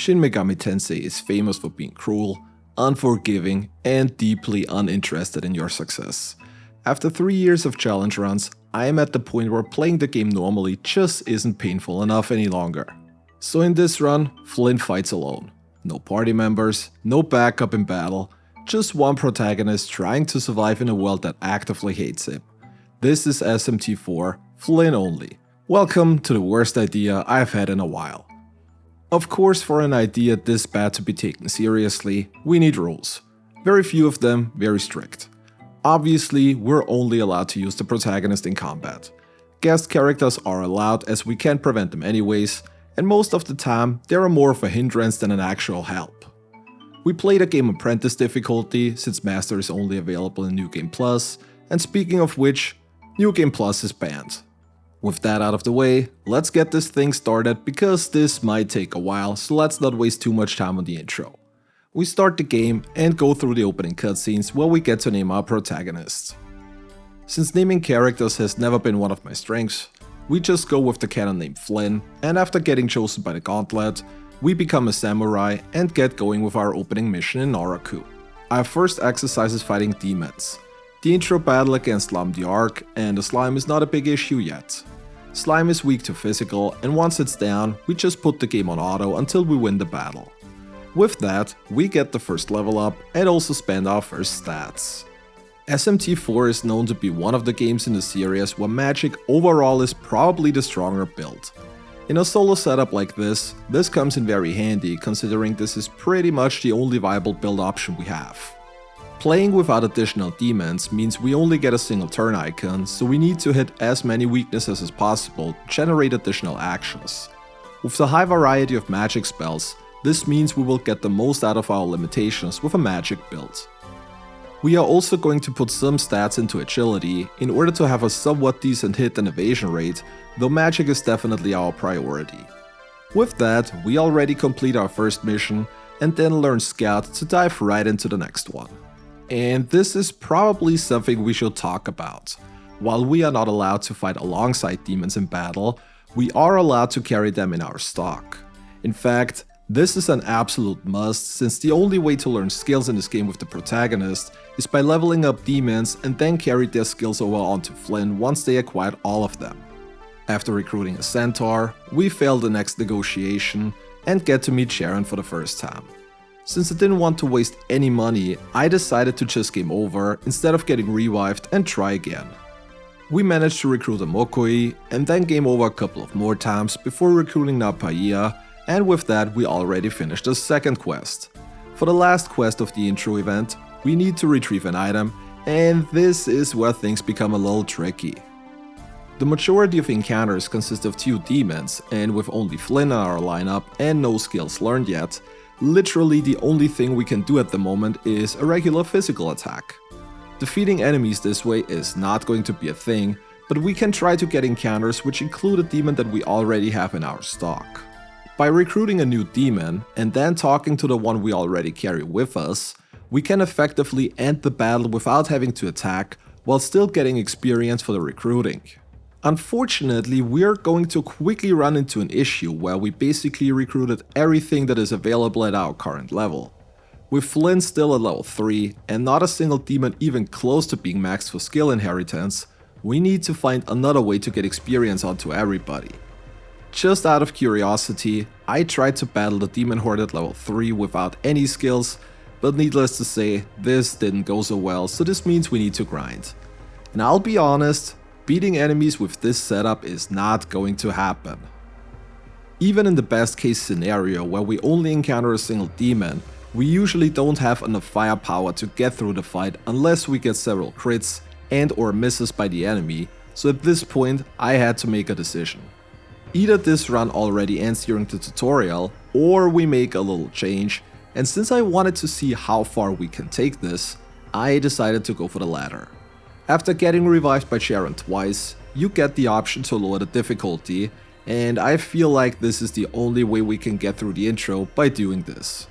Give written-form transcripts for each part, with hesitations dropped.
Shin Megami Tensei is famous for being cruel, unforgiving, and deeply uninterested in your success. After 3 years of challenge runs, I am at the point where playing the game normally just isn't painful enough any longer. So in this run, Flynn fights alone. No party members, no backup in battle, just one protagonist trying to survive in a world that actively hates him. This is SMTIV, Flynn only. Welcome to the worst idea I've had in a while. Of course, for an idea this bad to be taken seriously, we need rules. Very few of them, very strict. Obviously, we're only allowed to use the protagonist in combat. Guest characters are allowed as we can't prevent them anyways, and most of the time they are more of a hindrance than an actual help. We play the game Apprentice difficulty since Master is only available in New Game Plus, and speaking of which, New Game Plus is banned. With that out of the way, let's get this thing started because this might take a while, so let's not waste too much time on the intro. We start the game and go through the opening cutscenes where we get to name our protagonists. Since naming characters has never been one of my strengths, we just go with the canon name Flynn, and after getting chosen by the Gauntlet, we become a samurai and get going with our opening mission in Naraku. Our first exercise is fighting demons. The intro battle against Lam the Ark and the slime is not a big issue yet. Slime is weak to physical, and once it's down, we just put the game on auto until we win the battle. With that, we get the first level up and also spend our first stats. SMTIV is known to be one of the games in the series where magic overall is probably the stronger build. In a solo setup like this comes in very handy considering this is pretty much the only viable build option we have. Playing without additional demons means we only get a single turn icon, so we need to hit as many weaknesses as possible to generate additional actions. With the high variety of magic spells, this means we will get the most out of our limitations with a magic build. We are also going to put some stats into agility in order to have a somewhat decent hit and evasion rate, though magic is definitely our priority. With that, we already complete our first mission and then learn Scout to dive right into the next one. And this is probably something we should talk about. While we are not allowed to fight alongside demons in battle, we are allowed to carry them in our stock. In fact, this is an absolute must since the only way to learn skills in this game with the protagonist is by leveling up demons and then carry their skills over onto Flynn once they acquired all of them. After recruiting a centaur, we fail the next negotiation and get to meet Sharon for the first time. Since I didn't want to waste any money, I decided to just game over instead of getting revived and try again. We managed to recruit a Mokoi and then game over a couple of more times before recruiting Napaia, and with that we already finished the second quest. For the last quest of the intro event, we need to retrieve an item, and this is where things become a little tricky. The majority of encounters consist of 2 demons, and with only Flynn in our lineup and no skills learned yet, literally the only thing we can do at the moment is a regular physical attack. Defeating enemies this way is not going to be a thing, but we can try to get encounters which include a demon that we already have in our stock. By recruiting a new demon and then talking to the one we already carry with us, we can effectively end the battle without having to attack while still getting experience for the recruiting. Unfortunately, we are going to quickly run into an issue where we basically recruited everything that is available at our current level. With Flynn still at level 3 and not a single demon even close to being maxed for skill inheritance, we need to find another way to get experience onto everybody. Just out of curiosity, I tried to battle the demon horde at level 3 without any skills, but needless to say, this didn't go so well, so this means we need to grind. And I'll be honest, beating enemies with this setup is not going to happen. Even in the best case scenario where we only encounter a single demon, we usually don't have enough firepower to get through the fight unless we get several crits and or misses by the enemy, so at this point I had to make a decision. Either this run already ends during the tutorial, or we make a little change, and since I wanted to see how far we can take this, I decided to go for the latter. After getting revived by Sharon twice, you get the option to lower the difficulty, and I feel like this is the only way we can get through the intro by doing this.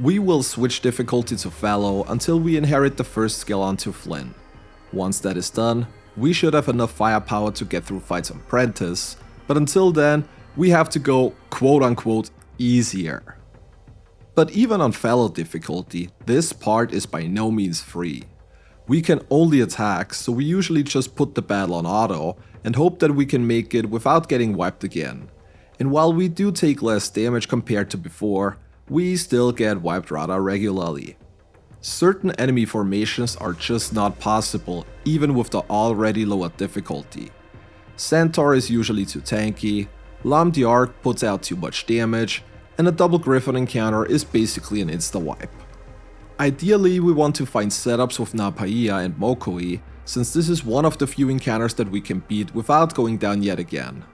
We will switch difficulty to Fallow until we inherit the first skill onto Flynn. Once that is done, we should have enough firepower to get through fights on Apprentice, but until then, we have to go quote unquote easier. But even on fellow difficulty, this part is by no means free. We can only attack, so we usually just put the battle on auto and hope that we can make it without getting wiped again. And while we do take less damage compared to before, we still get wiped rather regularly. Certain enemy formations are just not possible, even with the already lower difficulty. Centaur is usually too tanky, L'Homme d'Arc puts out too much damage, and a double Griffin encounter is basically an insta-wipe. Ideally, we want to find setups with Napaia and Mokoi, since this is one of the few encounters that we can beat without going down yet again.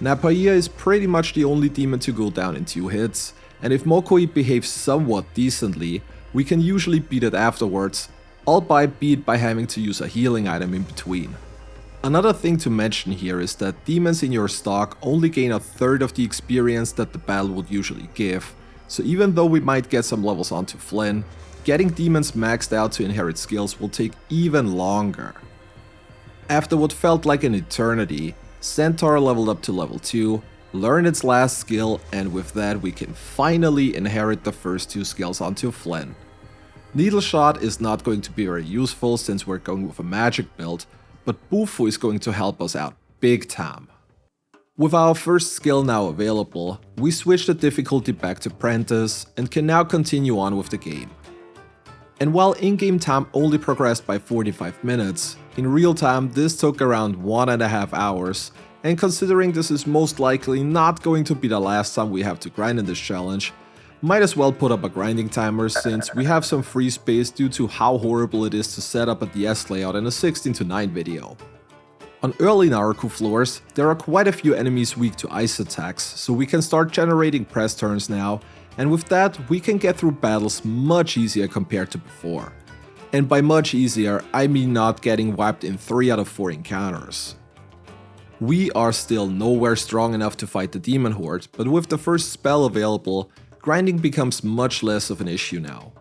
Napaia is pretty much the only demon to go down in 2 hits, and if Mokoi behaves somewhat decently, we can usually beat it afterwards, albeit beat by having to use a healing item in between. Another thing to mention here is that demons in your stock only gain a third of the experience that the battle would usually give, so even though we might get some levels onto Flynn, getting demons maxed out to inherit skills will take even longer. After what felt like an eternity, Centaur leveled up to level 2, learned its last skill, and with that we can finally inherit the first 2 skills onto Flynn. Needle Shot is not going to be very useful since we're going with a magic build, but Bufu is going to help us out big time. With our first skill now available, we switch the difficulty back to Prentice and can now continue on with the game. And while in-game time only progressed by 45 minutes, in real time this took around 1.5 hours, and considering this is most likely not going to be the last time we have to grind in this challenge, might as well put up a grinding timer since we have some free space due to how horrible it is to set up a DS layout in a 16:9 video. On early Naruku floors, there are quite a few enemies weak to ice attacks, so we can start generating press turns now, and with that we can get through battles much easier compared to before. And by much easier, I mean not getting wiped in 3 out of 4 encounters. We are still nowhere strong enough to fight the Demon Horde, but with the first spell available, grinding becomes much less of an issue now.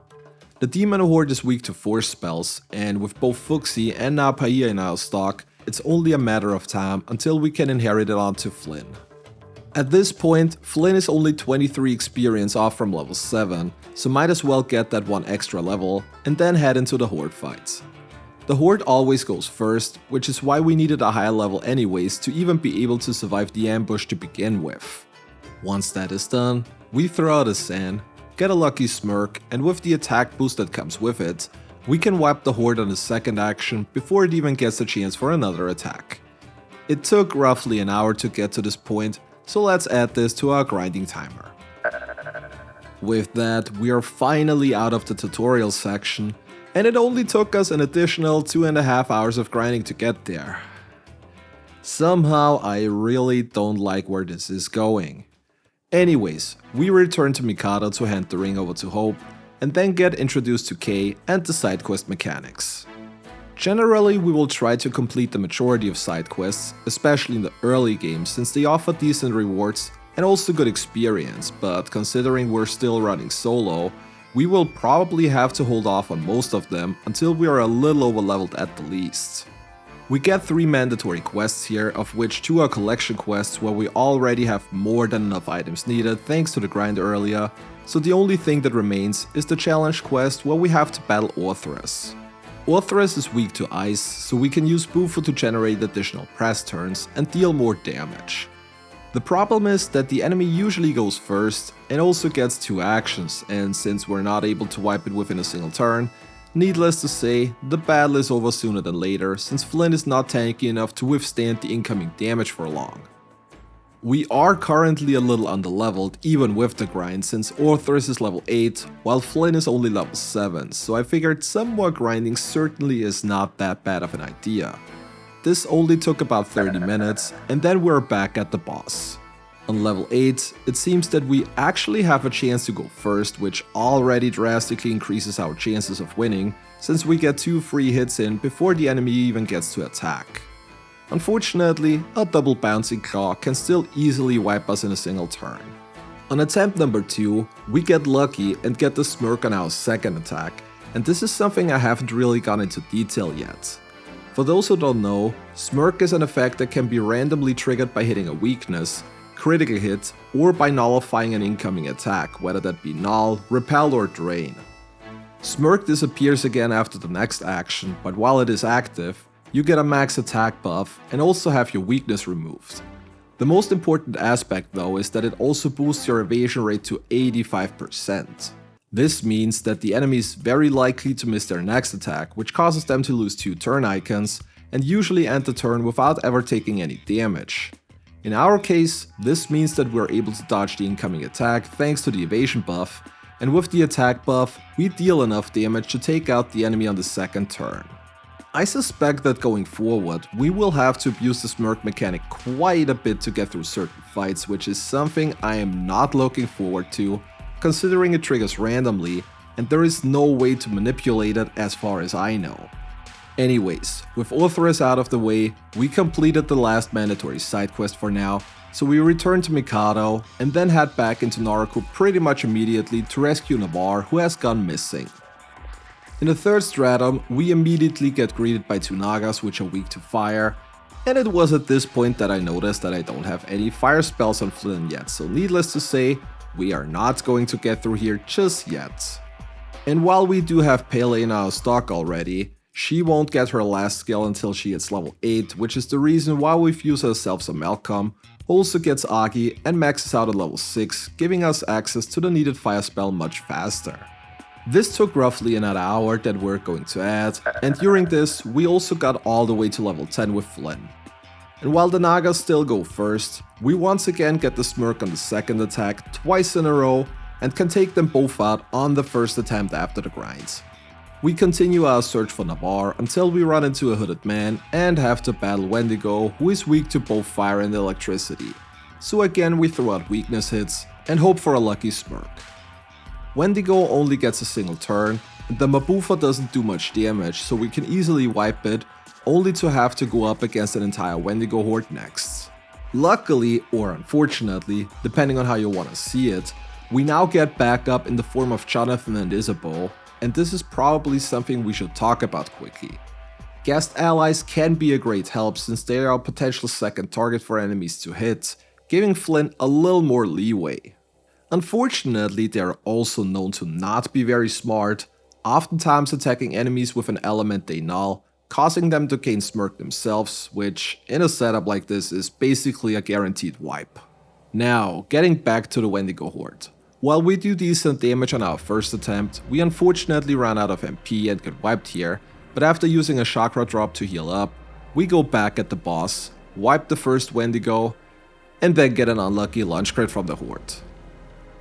The Demon Horde is weak to force spells, and with both Fuxi and Napaia in our stock, it's only a matter of time until we can inherit it onto Flynn. At this point, Flynn is only 23 experience off from level 7, so might as well get that 1 extra level and then head into the Horde fights. The Horde always goes first, which is why we needed a higher level anyways to even be able to survive the ambush to begin with. Once that is done, we throw out a Sand, get a lucky smirk, and with the attack boost that comes with it, we can wipe the Horde on the second action before it even gets a chance for another attack. It took roughly an hour to get to this point, so let's add this to our grinding timer. With that, we are finally out of the tutorial section, and it only took us an additional 2.5 hours of grinding to get there. Somehow I really don't like where this is going. Anyways, we return to Mikado to hand the ring over to Hope, and then get introduced to Kay and the side quest mechanics. Generally, we will try to complete the majority of side quests, especially in the early game since they offer decent rewards and also good experience, but considering we're still running solo, we will probably have to hold off on most of them until we are a little over leveled at the least. We get 3 mandatory quests here, of which 2 are collection quests where we already have more than enough items needed thanks to the grind earlier, so the only thing that remains is the challenge quest where we have to battle Orthrus. Orthrus is weak to ice, so we can use Bufu to generate additional press turns and deal more damage. The problem is that the enemy usually goes first and also gets 2 actions, and since we're not able to wipe it within a single turn, needless to say, the battle is over sooner than later since Flynn is not tanky enough to withstand the incoming damage for long. We are currently a little underleveled even with the grind since Orthrus is level 8 while Flynn is only level 7, so I figured some more grinding certainly is not that bad of an idea. This only took about 30 minutes and then we're back at the boss. On level 8, it seems that we actually have a chance to go first, which already drastically increases our chances of winning since we get 2 free hits in before the enemy even gets to attack. Unfortunately, a double bouncing claw can still easily wipe us in a single turn. On attempt number 2, we get lucky and get the smirk on our second attack, and this is something I haven't really gone into detail yet. For those who don't know, smirk is an effect that can be randomly triggered by hitting a weakness, critical hit or by nullifying an incoming attack, whether that be null, repel or drain. Smirk disappears again after the next action, but while it is active, you get a max attack buff and also have your weakness removed. The most important aspect though is that it also boosts your evasion rate to 85%. This means that the enemy is very likely to miss their next attack, which causes them to lose 2 turn icons and usually end the turn without ever taking any damage. In our case, this means that we're able to dodge the incoming attack thanks to the evasion buff, and with the attack buff, we deal enough damage to take out the enemy on the second turn. I suspect that going forward, we will have to abuse the smirk mechanic quite a bit to get through certain fights, which is something I am not looking forward to, considering it triggers randomly, and there is no way to manipulate it as far as I know. Anyways, with Orthrus out of the way, we completed the last mandatory side quest for now, so we return to Mikado and then head back into Naruku pretty much immediately to rescue Navarre, who has gone missing. In the third stratum, we immediately get greeted by 2 Nagas which are weak to fire, and it was at this point that I noticed that I don't have any fire spells on Flynn yet, so needless to say, we are not going to get through here just yet. And while we do have Pele in our stock already, she won't get her last skill until she hits level 8, which is the reason why we fuse ourselves a Malcolm, also gets Agi and maxes out at level 6, giving us access to the needed fire spell much faster. This took roughly another hour that we're going to add, and during this we also got all the way to level 10 with Flynn. And while the Nagas still go first, we once again get the smirk on the second attack twice in a row and can take them both out on the first attempt after the grind. We continue our search for Navarre until we run into a hooded man and have to battle Wendigo, who is weak to both fire and electricity. So again we throw out weakness hits and hope for a lucky smirk. Wendigo only gets a single turn, and the Mabufa doesn't do much damage, so we can easily wipe it, only to have to go up against an entire Wendigo horde next. Luckily, or unfortunately, depending on how you want to see it, we now get backup in the form of Jonathan and Isabeau, and this is probably something we should talk about quickly. Guest allies can be a great help since they are a potential second target for enemies to hit, giving Flynn a little more leeway. Unfortunately, they are also known to not be very smart, oftentimes attacking enemies with an element they null, causing them to gain smirk themselves, which in a setup like this is basically a guaranteed wipe. Now, getting back to the Wendigo horde. While we do decent damage on our first attempt, we unfortunately ran out of MP and get wiped here, but after using a chakra drop to heal up, we go back at the boss, wipe the first Wendigo, and then get an unlucky lunge crit from the horde.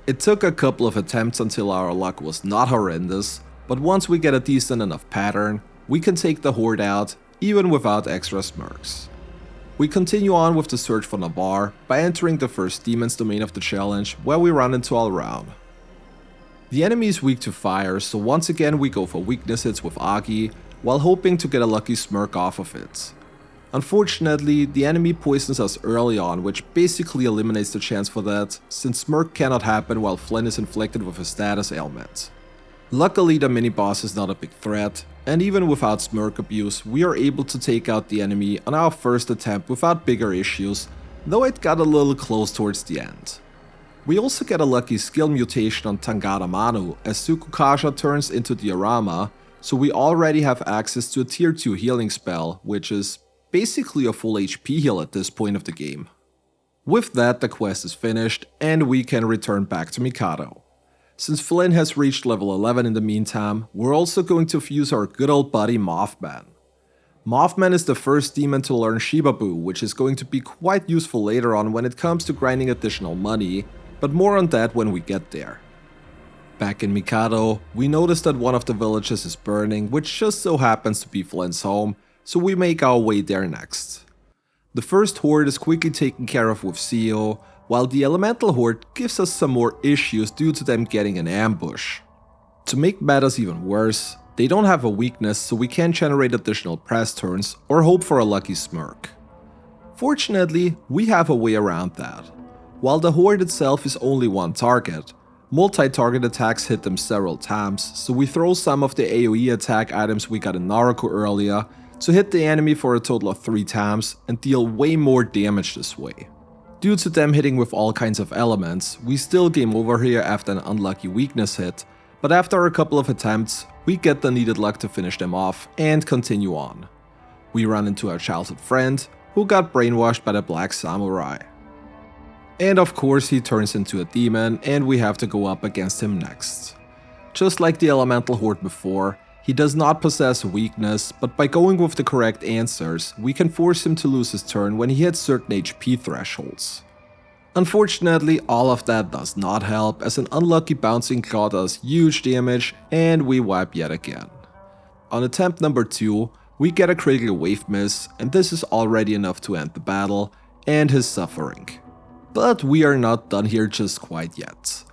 It took a couple of attempts until our luck was not horrendous, but once we get a decent enough pattern, we can take the horde out, even without extra smirks. We continue on with the search for Navarre by entering the first demon's domain of the challenge, where we run into Alraun. The enemy is weak to fire, so once again we go for weakness hits with Agi, while hoping to get a lucky smirk off of it. Unfortunately, the enemy poisons us early on, which basically eliminates the chance for that, since smirk cannot happen while Flynn is inflicted with a status ailment. Luckily, the mini-boss is not a big threat, and even without smirk abuse, we are able to take out the enemy on our first attempt without bigger issues, though it got a little close towards the end. We also get a lucky skill mutation on Tangara Manu as Tsukukasha turns into Diorama, so we already have access to a tier 2 healing spell, which is basically a full HP heal at this point of the game. With that, the quest is finished and we can return back to Mikado. Since Flynn has reached level 11 in the meantime, we're also going to fuse our good old buddy Mothman. Mothman is the first demon to learn Shibabu, which is going to be quite useful later on when it comes to grinding additional money, but more on that when we get there. Back in Mikado, we notice that one of the villages is burning, which just so happens to be Flynn's home, so we make our way there next. The first horde is quickly taken care of with Zio, while the elemental horde gives us some more issues due to them getting an ambush. To make matters even worse, they don't have a weakness, so we can't generate additional press turns or hope for a lucky smirk. Fortunately, we have a way around that. While the horde itself is only one target, multi-target attacks hit them several times, so we throw some of the AoE attack items we got in Naruku earlier to hit the enemy for a total of 3 times and deal way more damage this way. Due to them hitting with all kinds of elements, we still game over here after an unlucky weakness hit, but after a couple of attempts, we get the needed luck to finish them off and continue on. We run into our childhood friend, who got brainwashed by the Black Samurai. And of course he turns into a demon and we have to go up against him next. Just like the elemental horde before, he does not possess a weakness, but by going with the correct answers, we can force him to lose his turn when he hits certain HP thresholds. Unfortunately, all of that does not help, as an unlucky bouncing claw does huge damage and we wipe yet again. On attempt number 2, we get a critical wave miss, and this is already enough to end the battle and his suffering. But we are not done here just quite yet.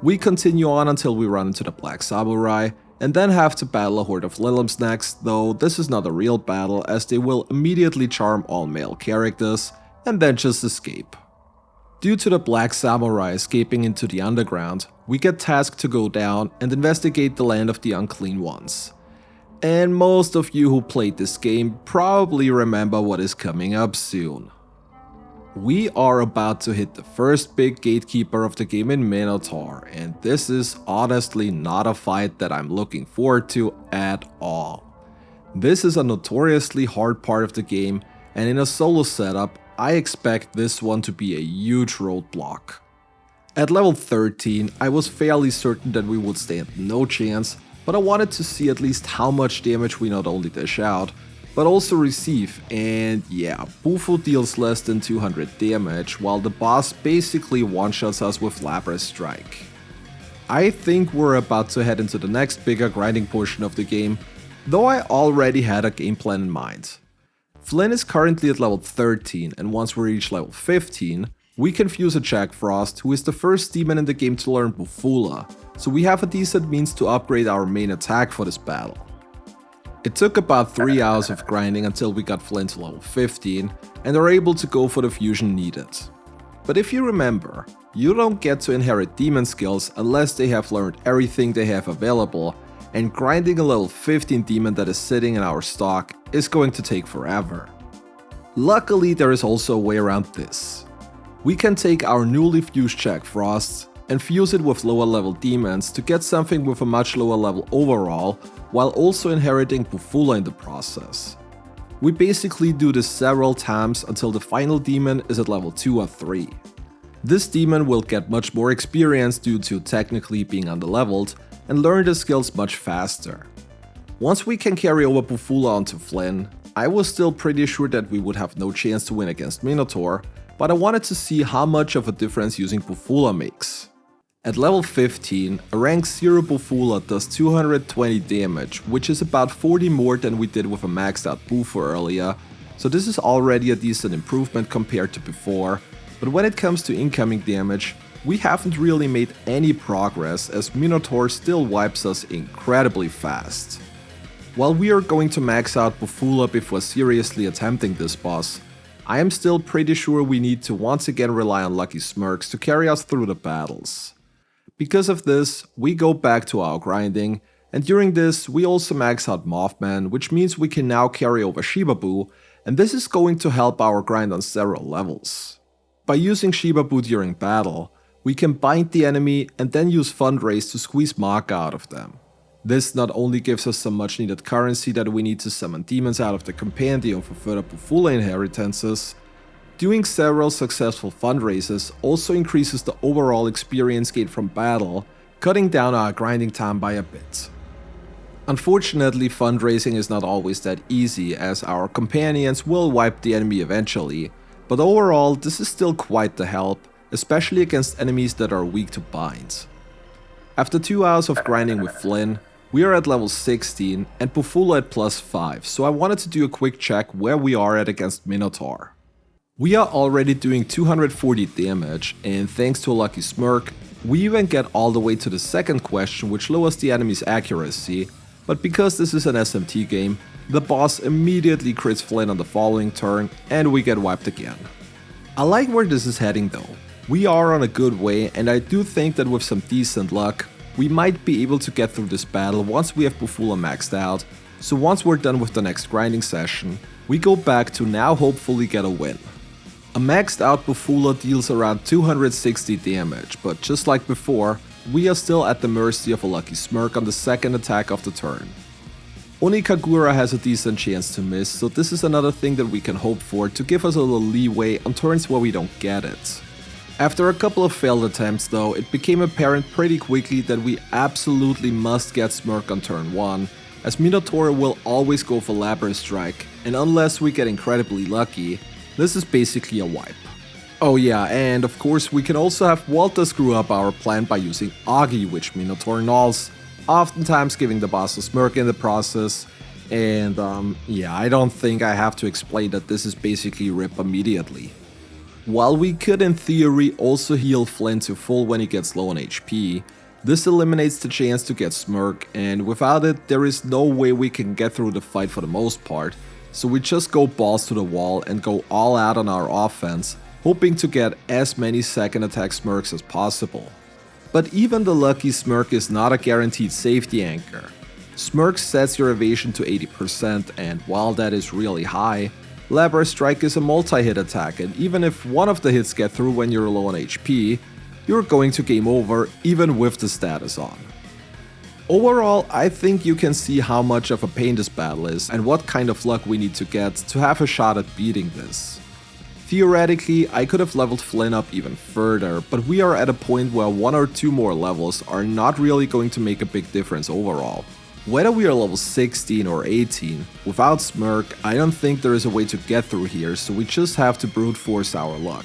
We continue on until we run into the Black Samurai, and then have to battle a horde of Lilims next, though this is not a real battle as they will immediately charm all male characters and then just escape. Due to the Black Samurai escaping into the underground, we get tasked to go down and investigate the land of the Unclean Ones. And most of you who played this game probably remember what is coming up soon. We are about to hit the first big gatekeeper of the game in Minotaur, and this is honestly not a fight that I'm looking forward to at all. This is a notoriously hard part of the game, and in a solo setup, I expect this one to be a huge roadblock. At level 13, I was fairly certain that we would stand no chance, but I wanted to see at least how much damage we not only dish out, but also receive, and yeah, Bufo deals less than 200 damage, while the boss basically one-shots us with Lapras Strike. I think we're about to head into the next bigger grinding portion of the game, though I already had a game plan in mind. Flynn is currently at level 13, and once we reach level 15, we can fuse a Jack Frost, who is the first demon in the game to learn Bufula, so we have a decent means to upgrade our main attack for this battle. It took about 3 hours of grinding until we got Flynn to level 15 and are able to go for the fusion needed. But if you remember, you don't get to inherit demon skills unless they have learned everything they have available, and grinding a level 15 demon that is sitting in our stock is going to take forever. Luckily, there is also a way around this. We can take our newly fused Jack Frosts and fuse it with lower level demons to get something with a much lower level overall, while also inheriting Bufula in the process. We basically do this several times until the final demon is at level 2 or 3. This demon will get much more experience due to technically being underleveled and learn the skills much faster. Once we can carry over Bufula onto Flynn, I was still pretty sure that we would have no chance to win against Minotaur, but I wanted to see how much of a difference using Bufula makes. At level 15, a rank 0 Bufula does 220 damage, which is about 40 more than we did with a maxed out Bufo earlier, so this is already a decent improvement compared to before, but when it comes to incoming damage, we haven't really made any progress as Minotaur still wipes us incredibly fast. While we are going to max out Bufula before seriously attempting this boss, I am still pretty sure we need to once again rely on Lucky Smirks to carry us through the battles. Because of this, we go back to our grinding, and during this we also max out Mothman, which means we can now carry over Shibabu, and this is going to help our grind on several levels. By using Shibabu during battle, we can bind the enemy and then use Fundraise to squeeze Maka out of them. This not only gives us some much needed currency that we need to summon demons out of the compendium for further Bufula inheritances, doing several successful fundraises also increases the overall experience gain from battle, cutting down our grinding time by a bit. Unfortunately, fundraising is not always that easy as our companions will wipe the enemy eventually, but overall this is still quite the help, especially against enemies that are weak to binds. After 2 hours of grinding with Flynn, we are at level 16 and Bufula at plus 5, so I wanted to do a quick check where we are at against Minotaur. We are already doing 240 damage, and thanks to a Lucky Smirk, we even get all the way to the second question, which lowers the enemy's accuracy, but because this is an SMT game, the boss immediately crits Flynn on the following turn and we get wiped again. I like where this is heading though. We are on a good way, and I do think that with some decent luck, we might be able to get through this battle once we have Bufula maxed out, so once we're done with the next grinding session, we go back to now hopefully get a win. A maxed out Bufula deals around 260 damage, but just like before, we are still at the mercy of a lucky smirk on the second attack of the turn. Onikagura has a decent chance to miss, so this is another thing that we can hope for to give us a little leeway on turns where we don't get it. After a couple of failed attempts though, it became apparent pretty quickly that we absolutely must get Smirk on turn 1, as Minotaur will always go for Labyrinth Strike, and unless we get incredibly lucky, this is basically a wipe. Oh yeah, and of course we can also have Walter screw up our plan by using Augie, which Minotaur nulls, oftentimes giving the boss a smirk in the process, and yeah, I don't think I have to explain that this is basically rip immediately. While we could in theory also heal Flynn to full when he gets low on HP, this eliminates the chance to get smirk, and without it there is no way we can get through the fight for the most part, so we just go balls to the wall and go all out on our offense, hoping to get as many second attack smirks as possible. But even the lucky smirk is not a guaranteed safety anchor. Smirk sets your evasion to 80%, and while that is really high, Labyrinth Strike is a multi-hit attack, and even if one of the hits get through when you're low on HP, you're going to game over even with the status on. Overall, I think you can see how much of a pain this battle is and what kind of luck we need to get to have a shot at beating this. Theoretically, I could have leveled Flynn up even further, but we are at a point where 1 or 2 more levels are not really going to make a big difference overall. Whether we are level 16 or 18, without Smirk, I don't think there is a way to get through here, so we just have to brute force our luck.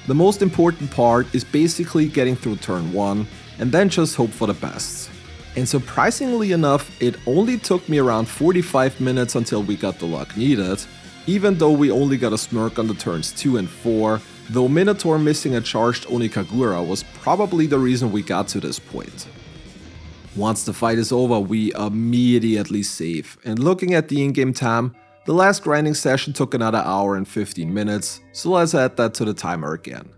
The most important part is basically getting through turn 1, and then just hope for the best. And surprisingly enough, it only took me around 45 minutes until we got the luck needed, even though we only got a smirk on the turns 2 and 4, though Minotaur missing a charged Onikagura was probably the reason we got to this point. Once the fight is over, we immediately save, and looking at the in-game time, the last grinding session took another hour and 15 minutes, so let's add that to the timer again.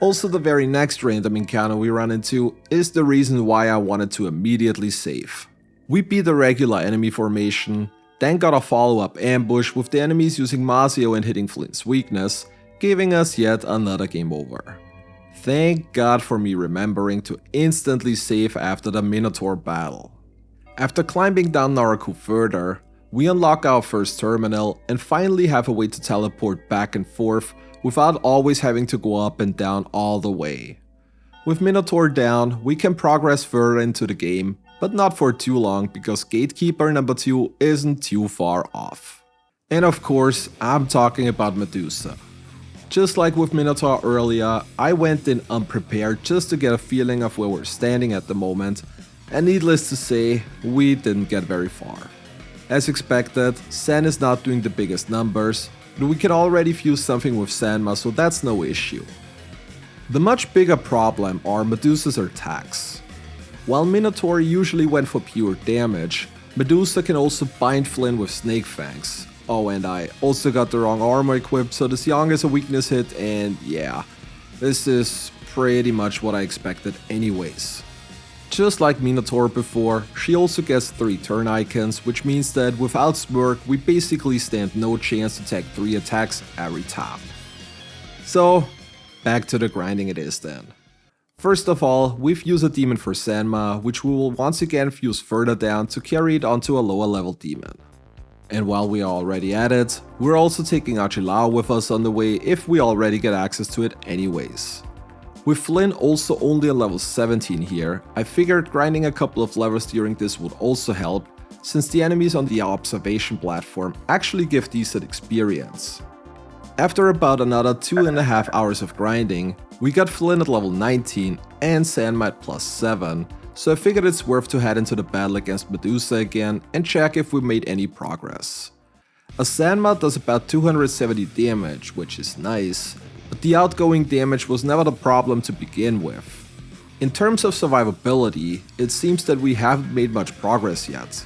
Also, the very next random encounter we run into is the reason why I wanted to immediately save. We beat the regular enemy formation, then got a follow-up ambush with the enemies using Mazio and hitting Flynn's weakness, giving us yet another game over. Thank God for me remembering to instantly save after the Minotaur battle. After climbing down Naraku further, we unlock our first terminal and finally have a way to teleport back and forth without always having to go up and down all the way. With Minotaur down, we can progress further into the game, but not for too long because Gatekeeper number 2 isn't too far off. And of course, I'm talking about Medusa. Just like with Minotaur earlier, I went in unprepared just to get a feeling of where we're standing at the moment, and needless to say, we didn't get very far. As expected, Sen is not doing the biggest numbers, but we can already fuse something with Sanma, so that's no issue. The much bigger problem are Medusa's attacks. While Minotaur usually went for pure damage, Medusa can also bind Flynn with Snake Fangs. Oh, and I also got the wrong armor equipped, so this Yang is a weakness hit, and yeah, this is pretty much what I expected anyways. Just like Minotaur before, she also gets 3 turn icons, which means that without Smirk, we basically stand no chance to take 3 attacks every time. So, back to the grinding it is then. First of all, we've used a demon for Sanma, which we will once again fuse further down to carry it onto a lower level demon. And while we are already at it, we're also taking Archilao with us on the way if we already get access to it anyways. With Flynn also only on level 17 here, I figured grinding a couple of levels during this would also help, since the enemies on the observation platform actually give decent experience. After about another 2.5 hours of grinding, we got Flynn at level 19 and Sanma at +7, so I figured it's worth to head into the battle against Medusa again and check if we made any progress. A Sanma does about 270 damage, which is nice, but the outgoing damage was never the problem to begin with. In terms of survivability, it seems that we haven't made much progress yet.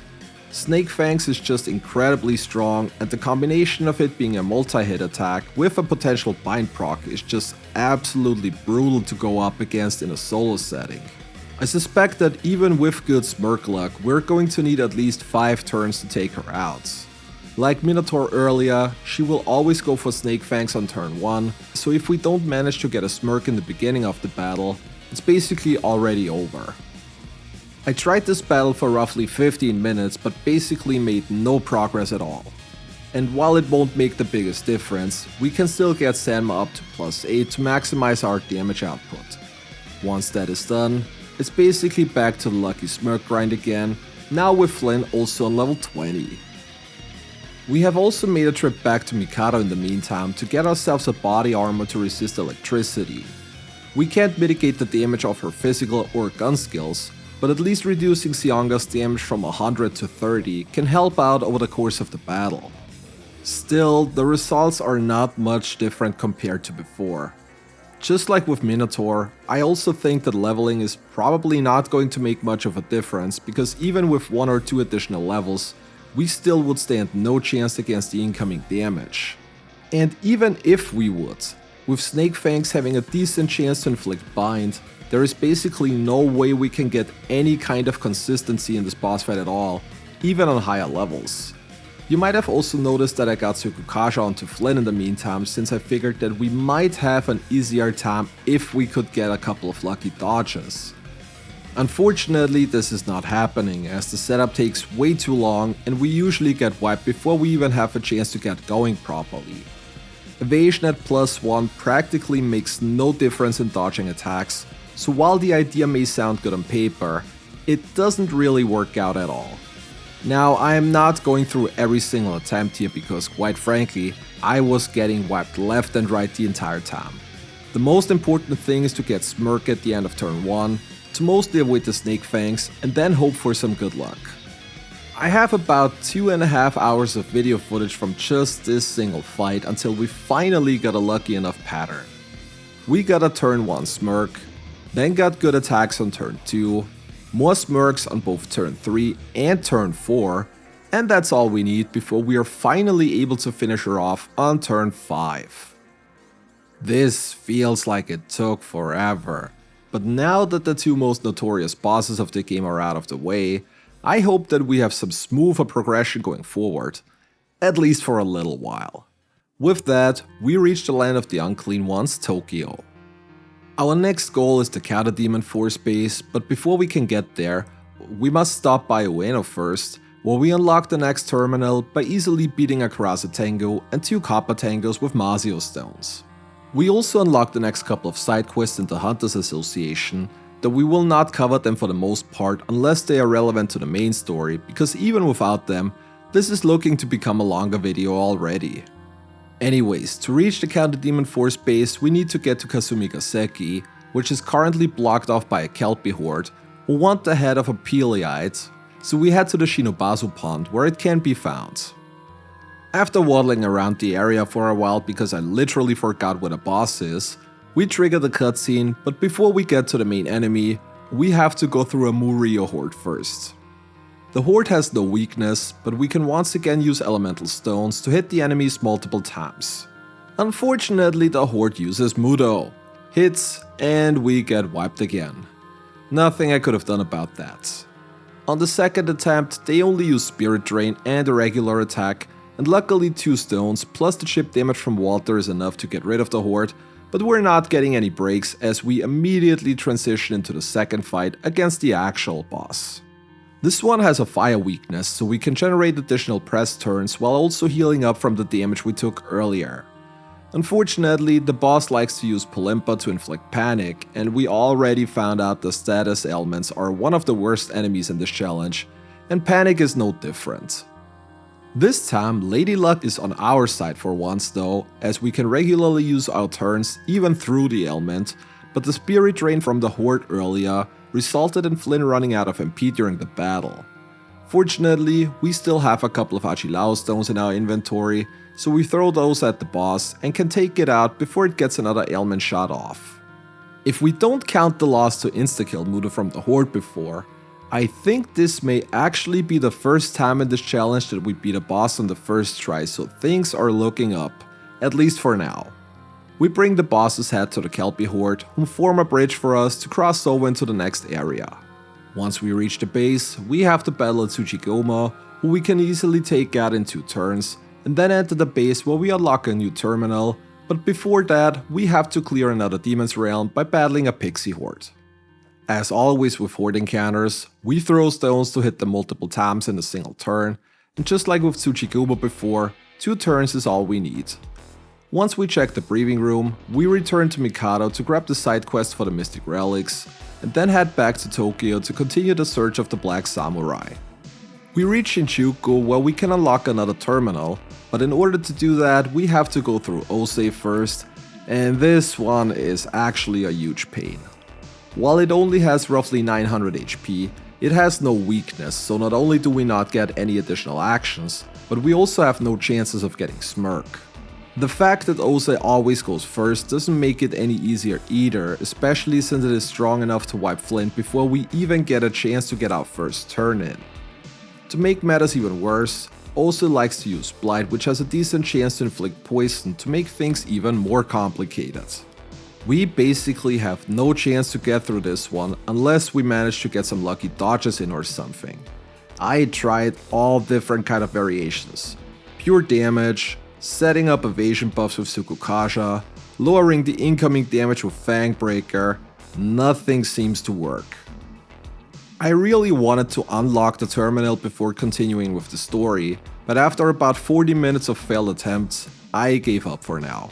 Snake Fangs is just incredibly strong, and the combination of it being a multi-hit attack with a potential bind proc is just absolutely brutal to go up against in a solo setting. I suspect that even with good Smirk luck, we're going to need at least 5 turns to take her out. Like Minotaur earlier, she will always go for Snake Fangs on turn 1, so if we don't manage to get a smirk in the beginning of the battle, it's basically already over. I tried this battle for roughly 15 minutes but basically made no progress at all. And while it won't make the biggest difference, we can still get Sanma up to +8 to maximize our damage output. Once that is done, it's basically back to the lucky smirk grind again, now with Flynn also on level 20. We have also made a trip back to Mikado in the meantime to get ourselves a body armor to resist electricity. We can't mitigate the damage of her physical or gun skills, but at least reducing Sionga's damage from 100 to 30 can help out over the course of the battle. Still, the results are not much different compared to before. Just like with Minotaur, I also think that leveling is probably not going to make much of a difference because even with 1 or 2 additional levels, we still would stand no chance against the incoming damage. And even if we would, with Snake Fangs having a decent chance to inflict bind, there is basically no way we can get any kind of consistency in this boss fight at all, even on higher levels. You might have also noticed that I got Tsukukasha onto Flynn in the meantime, since I figured that we might have an easier time if we could get a couple of lucky dodges. Unfortunately, this is not happening, as the setup takes way too long and we usually get wiped before we even have a chance to get going properly. Evasion at +1 practically makes no difference in dodging attacks, so while the idea may sound good on paper, it doesn't really work out at all. Now, I am not going through every single attempt here because, quite frankly, I was getting wiped left and right the entire time. The most important thing is to get Smirk at the end of turn 1, to mostly avoid the Snake Fangs, and then hope for some good luck. I have about 2.5 hours of video footage from just this single fight until we finally got a lucky enough pattern. We got a turn 1 Smirk, then got good attacks on turn 2, more smirks on both turn 3 and turn 4, and that's all we need before we are finally able to finish her off on turn 5. This feels like it took forever, but now that the 2 most notorious bosses of the game are out of the way, I hope that we have some smoother progression going forward, at least for a little while. With that, we reach the land of the Unclean Ones, Tokyo. Our next goal is the Counter Demon Force base, but before we can get there, we must stop by Ueno first, where we unlock the next terminal by easily beating a Karase Tango and 2 Kappa Tangos with Masio stones. We also unlock the next couple of side quests in the Hunters Association, though we will not cover them for the most part unless they are relevant to the main story, because even without them, this is looking to become a longer video already. Anyways, to reach the Counter Demon Force base, we need to get to Kasumi Gaseki, which is currently blocked off by a Kelpie horde, who want the head of a Peleite, so we head to the Shinobazu Pond where it can be found. After waddling around the area for a while because I literally forgot where the boss is, we trigger the cutscene, but before we get to the main enemy, we have to go through a Murio horde first. The horde has no weakness, but we can once again use elemental stones to hit the enemies multiple times. Unfortunately, the horde uses Mudo, hits, and we get wiped again. Nothing I could have done about that. On the second attempt, they only use Spirit Drain and a regular attack, and luckily 2 stones plus the chip damage from Walter is enough to get rid of the horde, but we're not getting any breaks as we immediately transition into the second fight against the actual boss. This one has a fire weakness, so we can generate additional press turns while also healing up from the damage we took earlier. Unfortunately, the boss likes to use Polimpa to inflict panic, and we already found out the status ailments are one of the worst enemies in this challenge, and panic is no different. This time, Lady Luck is on our side for once though, as we can regularly use our turns even through the ailment, but the Spirit Drain from the horde earlier resulted in Flynn running out of MP during the battle. Fortunately, we still have a couple of Achilao stones in our inventory, so we throw those at the boss and can take it out before it gets another ailment shot off. If we don't count the loss to insta-kill Mudo from the horde before, I think this may actually be the first time in this challenge that we beat a boss on the first try, so things are looking up, at least for now. We bring the boss's head to the Kelpie horde, who form a bridge for us to cross over into the next area. Once we reach the base, we have to battle a Tsuchigoma, who we can easily take out in 2 turns, and then enter the base where we unlock a new terminal, but before that we have to clear another demon's realm by battling a pixie horde. As always with horde encounters, we throw stones to hit them multiple times in a single turn, and just like with Tsuchigumo before, 2 turns is all we need. Once we check the breathing room, we return to Mikado to grab the side quest for the Mystic Relics, and then head back to Tokyo to continue the search of the Black Samurai. We reach Shinjuku where we can unlock another terminal, but in order to do that we have to go through Osei first, and this one is actually a huge pain. While it only has roughly 900 HP, it has no weakness, so not only do we not get any additional actions, but we also have no chances of getting Smirk. The fact that Osei always goes first doesn't make it any easier either, especially since it is strong enough to wipe Flynn before we even get a chance to get our first turn in. To make matters even worse, Osei likes to use Blight, which has a decent chance to inflict poison to make things even more complicated. We basically have no chance to get through this one unless we manage to get some lucky dodges in or something. I tried all different kind of variations. Pure damage, setting up evasion buffs with Tsukukasha, lowering the incoming damage with Fangbreaker, nothing seems to work. I really wanted to unlock the terminal before continuing with the story, but after about 40 minutes of failed attempts, I gave up for now.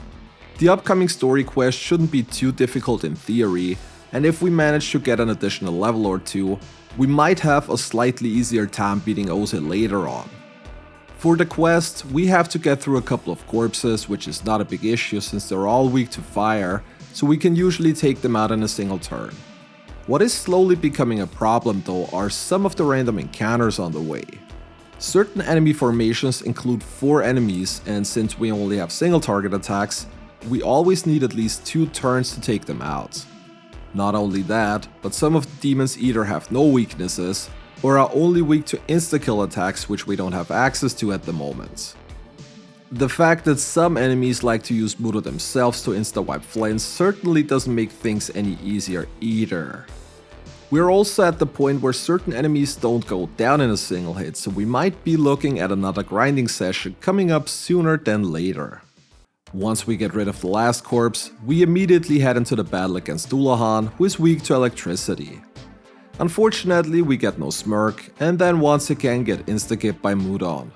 The upcoming story quest shouldn't be too difficult in theory, and if we manage to get an additional level or 2, we might have a slightly easier time beating Osei later on. For the quest, we have to get through a couple of corpses, which is not a big issue since they're all weak to fire, so we can usually take them out in a single turn. What is slowly becoming a problem though are some of the random encounters on the way. Certain enemy formations include 4 enemies, and since we only have single target attacks, we always need at least 2 turns to take them out. Not only that, but some of the demons either have no weaknesses, or are only weak to insta-kill attacks which we don't have access to at the moment. The fact that some enemies like to use Mudo themselves to insta-wipe Flynn certainly doesn't make things any easier either. We're also at the point where certain enemies don't go down in a single hit, so we might be looking at another grinding session coming up sooner than later. Once we get rid of the last corpse, we immediately head into the battle against Dullahan, who is weak to electricity. Unfortunately, we get no Smirk, and then once again get insta-kipped by Mudon.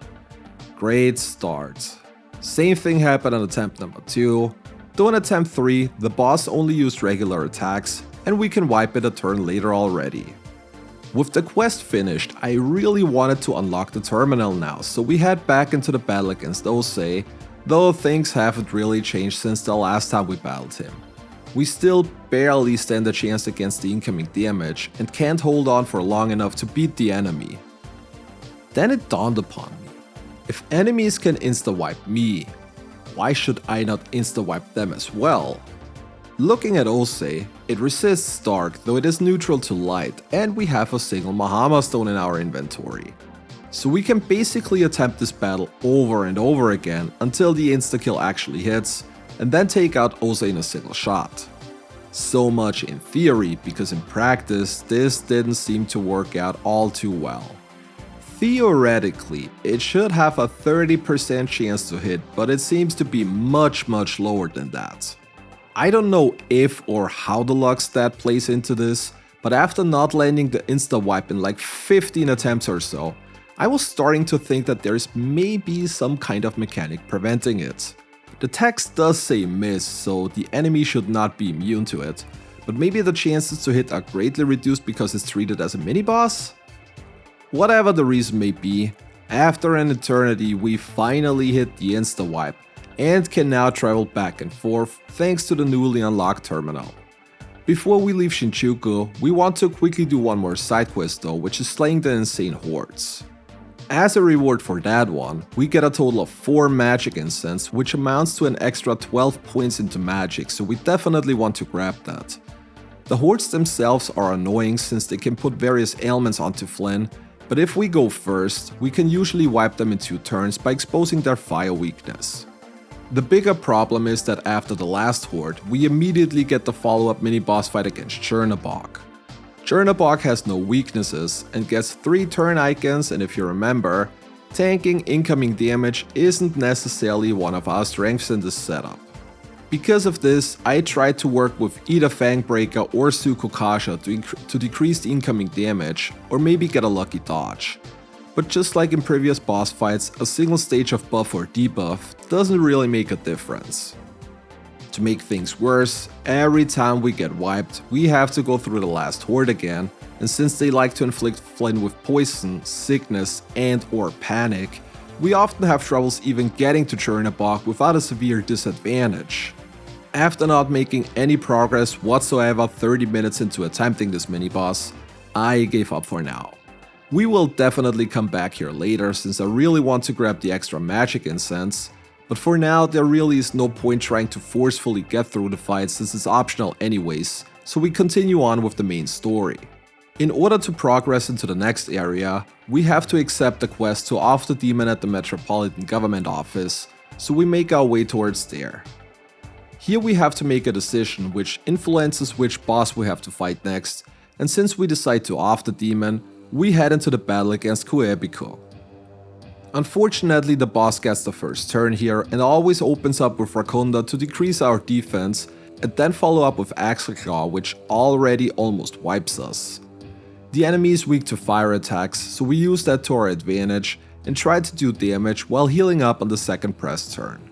Great start. Same thing happened on attempt number 2, though in attempt 3 the boss only used regular attacks, and we can wipe it a turn later already. With the quest finished, I really wanted to unlock the terminal now, so we head back into the battle against Osei, though things haven't really changed since the last time we battled him. We still barely stand a chance against the incoming damage and can't hold on for long enough to beat the enemy. Then it dawned upon me, if enemies can insta-wipe me, why should I not insta-wipe them as well? Looking at Osei, it resists Dark though it is neutral to Light, and we have a single Mahama Stone in our inventory. So we can basically attempt this battle over and over again until the insta-kill actually hits, and then take out Osei in a single shot. So much in theory, because in practice this didn't seem to work out all too well. Theoretically, it should have a 30% chance to hit, but it seems to be much lower than that. I don't know if or how the luck stat plays into this, but after not landing the insta-wipe in like 15 attempts or so, I was starting to think that there's maybe some kind of mechanic preventing it. The text does say miss, so the enemy should not be immune to it, but maybe the chances to hit are greatly reduced because it's treated as a mini-boss? Whatever the reason may be, after an eternity we finally hit the insta-wipe, and can now travel back and forth thanks to the newly unlocked terminal. Before we leave Shinjuku, we want to quickly do one more side quest though, which is slaying the insane hordes. As a reward for that one, we get a total of 4 magic incense, which amounts to an extra 12 points into magic, so we definitely want to grab that. The hordes themselves are annoying since they can put various ailments onto Flynn, but if we go first, we can usually wipe them in 2 turns by exposing their fire weakness. The bigger problem is that after the last horde, we immediately get the follow-up mini-boss fight against Chernobog. Chernobog has no weaknesses and gets 3 turn icons, and if you remember, tanking incoming damage isn't necessarily one of our strengths in this setup. Because of this, I tried to work with either Fangbreaker or Sukokasha to decrease the incoming damage, or maybe get a lucky dodge. But just like in previous boss fights, a single stage of buff or debuff doesn't really make a difference. To make things worse, every time we get wiped, we have to go through the last horde again, and since they like to inflict Flynn with poison, sickness and or panic, we often have troubles even getting to Chernobog without a severe disadvantage. After not making any progress whatsoever 30 minutes into attempting this mini-boss, I gave up for now. We will definitely come back here later since I really want to grab the extra magic incense, but for now there really is no point trying to forcefully get through the fight since it's optional anyways, so we continue on with the main story. In order to progress into the next area, we have to accept the quest to off the demon at the Metropolitan Government Office, so we make our way towards there. Here we have to make a decision which influences which boss we have to fight next, and since we decide to off the demon, we head into the battle against Kuebiko. Unfortunately, the boss gets the first turn here and always opens up with Rakunda to decrease our defense, and then follow up with Axle Claw, which already almost wipes us. The enemy is weak to fire attacks, so we use that to our advantage and try to do damage while healing up on the second press turn.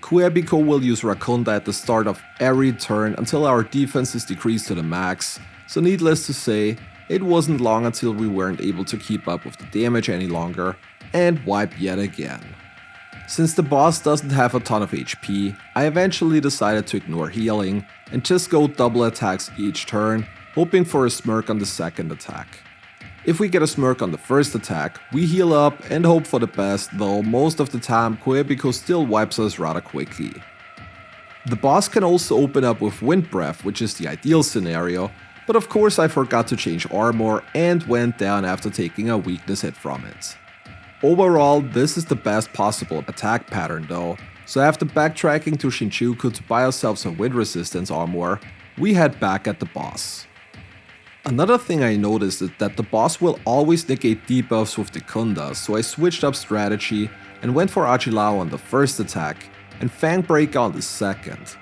Kuebiko will use Rakunda at the start of every turn until our defense is decreased to the max, so needless to say, it wasn't long until we weren't able to keep up with the damage any longer and wipe yet again. Since the boss doesn't have a ton of HP, I eventually decided to ignore healing and just go double attacks each turn, hoping for a smirk on the second attack. If we get a smirk on the first attack, we heal up and hope for the best, though most of the time Kuebiko still wipes us rather quickly. The boss can also open up with Wind Breath, which is the ideal scenario, but of course I forgot to change armor and went down after taking a weakness hit from it. Overall, this is the best possible attack pattern though, so after backtracking to Shinjuku to buy ourselves a wind resistance armor, we head back at the boss. Another thing I noticed is that the boss will always negate debuffs with the Kunda, so I switched up strategy and went for Ajilao on the first attack and Fangbreaker on the second.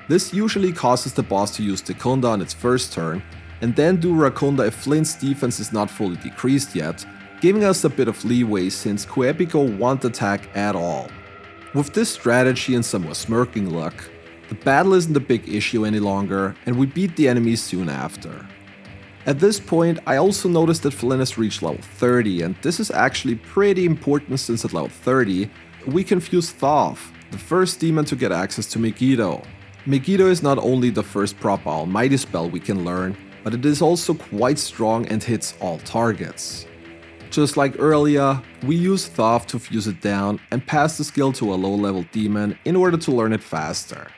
This usually causes the boss to use the Kunda on its first turn and then do Rakunda if Flynn's defense is not fully decreased yet, giving us a bit of leeway since Kuebiko won't attack at all. With this strategy and some more smirking luck, the battle isn't a big issue any longer and we beat the enemies soon after. At this point, I also noticed that Flynn has reached level 30, and this is actually pretty important since at level 30, we can fuse Thoth, the first demon to get access to Megiddo. Megiddo is not only the first proper almighty spell we can learn, but it is also quite strong and hits all targets. Just like earlier, we use Thoth to fuse it down and pass the skill to a low level demon in order to learn it faster.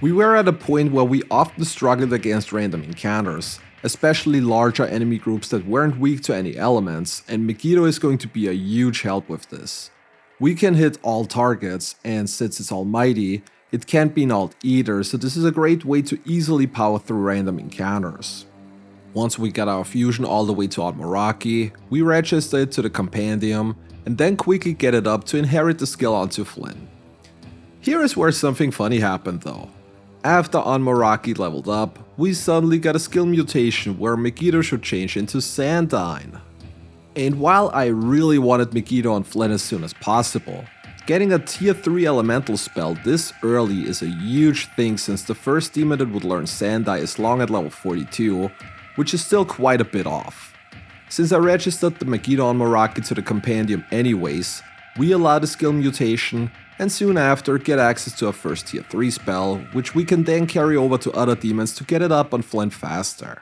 We were at a point where we often struggled against random encounters, especially larger enemy groups that weren't weak to any elements, and Megiddo is going to be a huge help with this. We can hit all targets, and since it's almighty, it can't be nulled either, so this is a great way to easily power through random encounters. Once we got our fusion all the way to Almoraki, we register it to the compendium, and then quickly get it up to inherit the skill onto Flynn. Here is where something funny happened though. After Almoraki leveled up, we suddenly got a skill mutation where Megiddo should change into Sandine. And while I really wanted Megiddo on Flynn as soon as possible, getting a tier 3 elemental spell this early is a huge thing since the first demon that would learn Sandai is long at level 42, which is still quite a bit off. Since I registered the Megiddo Almoraki to the compendium anyways, we allow the skill mutation and soon after get access to a first tier 3 spell, which we can then carry over to other demons to get it up on Flynn faster.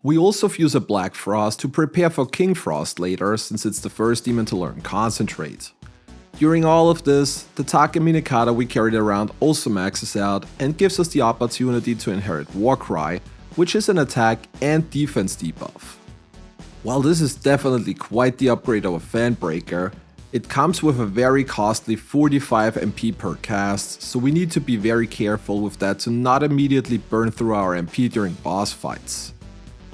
We also fuse a Black Frost to prepare for King Frost later, since it's the first demon to learn Concentrate. During all of this, the Takemi Nikata we carried around also maxes out and gives us the opportunity to inherit Warcry, which is an attack and defense debuff. While this is definitely quite the upgrade over Fanbreaker, it comes with a very costly 45 MP per cast, so we need to be very careful with that to not immediately burn through our MP during boss fights.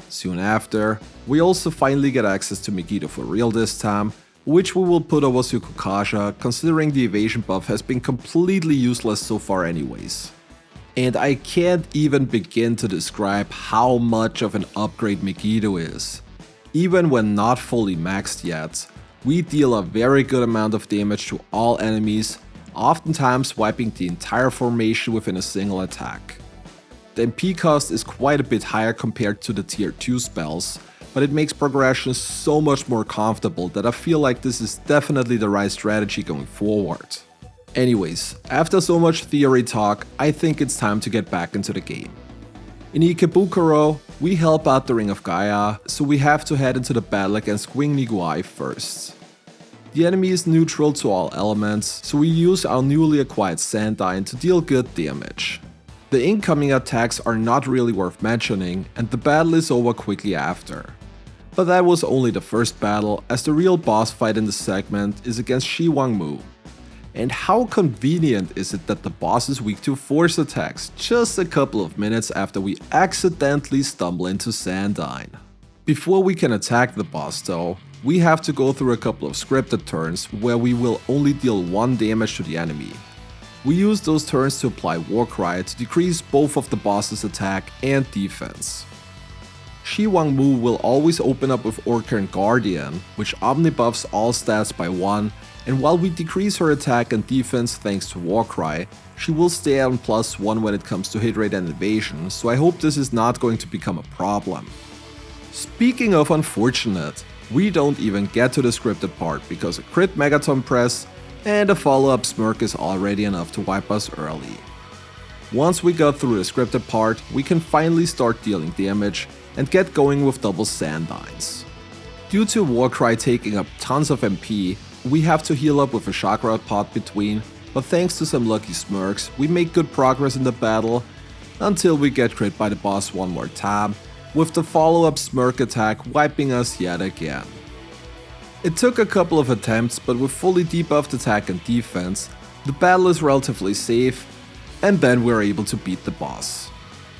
Soon after, we also finally get access to Megiddo for real this time, which we will put over Tsukokasha considering the evasion buff has been completely useless so far anyways. And I can't even begin to describe how much of an upgrade Megiddo is. Even when not fully maxed yet, we deal a very good amount of damage to all enemies, oftentimes wiping the entire formation within a single attack. The MP cost is quite a bit higher compared to the tier 2 spells, but it makes progression so much more comfortable that I feel like this is definitely the right strategy going forward. Anyways, after so much theory talk, I think it's time to get back into the game. In Ikebukuro, we help out the Ring of Gaia, so we have to head into the battle against Gwing Niguai first. The enemy is neutral to all elements, so we use our newly acquired Sandine to deal good damage. The incoming attacks are not really worth mentioning, and the battle is over quickly after. But that was only the first battle, as the real boss fight in the segment is against Shi Wangmu. And how convenient is it that the boss is weak to force attacks just a couple of minutes after we accidentally stumble into Sandine. Before we can attack the boss though, we have to go through a couple of scripted turns where we will only deal 1 damage to the enemy. We use those turns to apply Warcry to decrease both of the boss's attack and defense. Shi Wangmu will always open up with Orkan Guardian, which omnibuffs all stats by 1, and while we decrease her attack and defense thanks to Warcry, she will stay on +1 when it comes to hit rate and evasion, so I hope this is not going to become a problem. Speaking of unfortunate, we don't even get to the scripted part because a crit Megaton press and a follow-up smirk is already enough to wipe us early. Once we got through the scripted part, we can finally start dealing damage and get going with double Sandines. Due to Warcry taking up tons of MP, we have to heal up with a chakra pot between, but thanks to some lucky smirks, we make good progress in the battle until we get crit by the boss one more time, with the follow-up smirk attack wiping us yet again. It took a couple of attempts, but with fully debuffed attack and defense, the battle is relatively safe, and then we're able to beat the boss.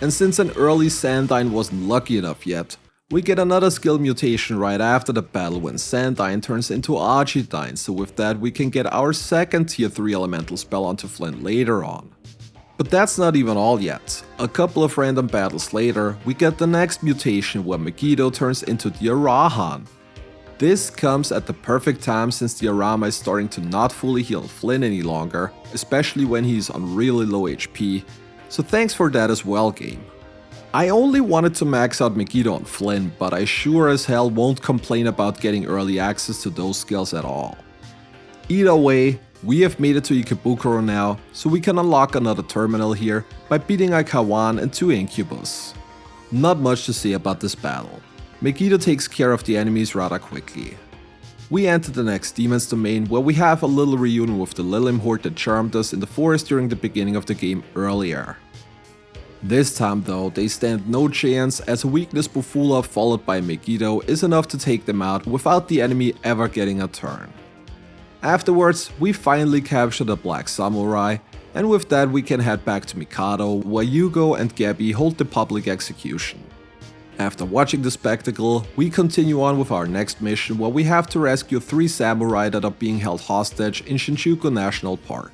And since an early Sandine wasn't lucky enough yet, we get another skill mutation right after the battle when Sandine turns into Archidine, so with that we can get our second tier 3 elemental spell onto Flynn later on. But that's not even all yet. A couple of random battles later, we get the next mutation where Megiddo turns into the Arahan. This comes at the perfect time since the Arama is starting to not fully heal Flynn any longer, especially when he's on really low HP, so thanks for that as well, game. I only wanted to max out Megiddo on Flynn, but I sure as hell won't complain about getting early access to those skills at all. Either way, we have made it to Ikebukuro now, so we can unlock another terminal here by beating Aikawan and 2 Incubus. Not much to say about this battle. Megiddo takes care of the enemies rather quickly. We enter the next Demon's Domain where we have a little reunion with the Lilim Horde that charmed us in the forest during the beginning of the game earlier. This time though, they stand no chance as a weakness Bufula followed by Megiddo is enough to take them out without the enemy ever getting a turn. Afterwards, we finally capture the Black Samurai, and with that we can head back to Mikado where Yugo and Gabi hold the public execution. After watching the spectacle, we continue on with our next mission where we have to rescue 3 samurai that are being held hostage in Shinjuku National Park.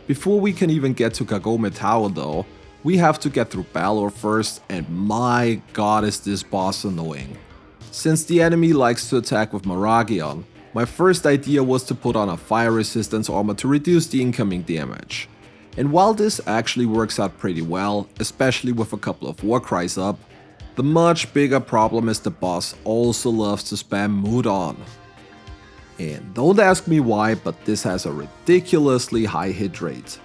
Before we can even get to Kagome Tower though, we have to get through Balor first, and my god is this boss annoying. Since the enemy likes to attack with Maragion, my first idea was to put on a fire resistance armor to reduce the incoming damage. And while this actually works out pretty well, especially with a couple of Warcries up, the much bigger problem is the boss also loves to spam Mudon. And don't ask me why, but this has a ridiculously high hit rate.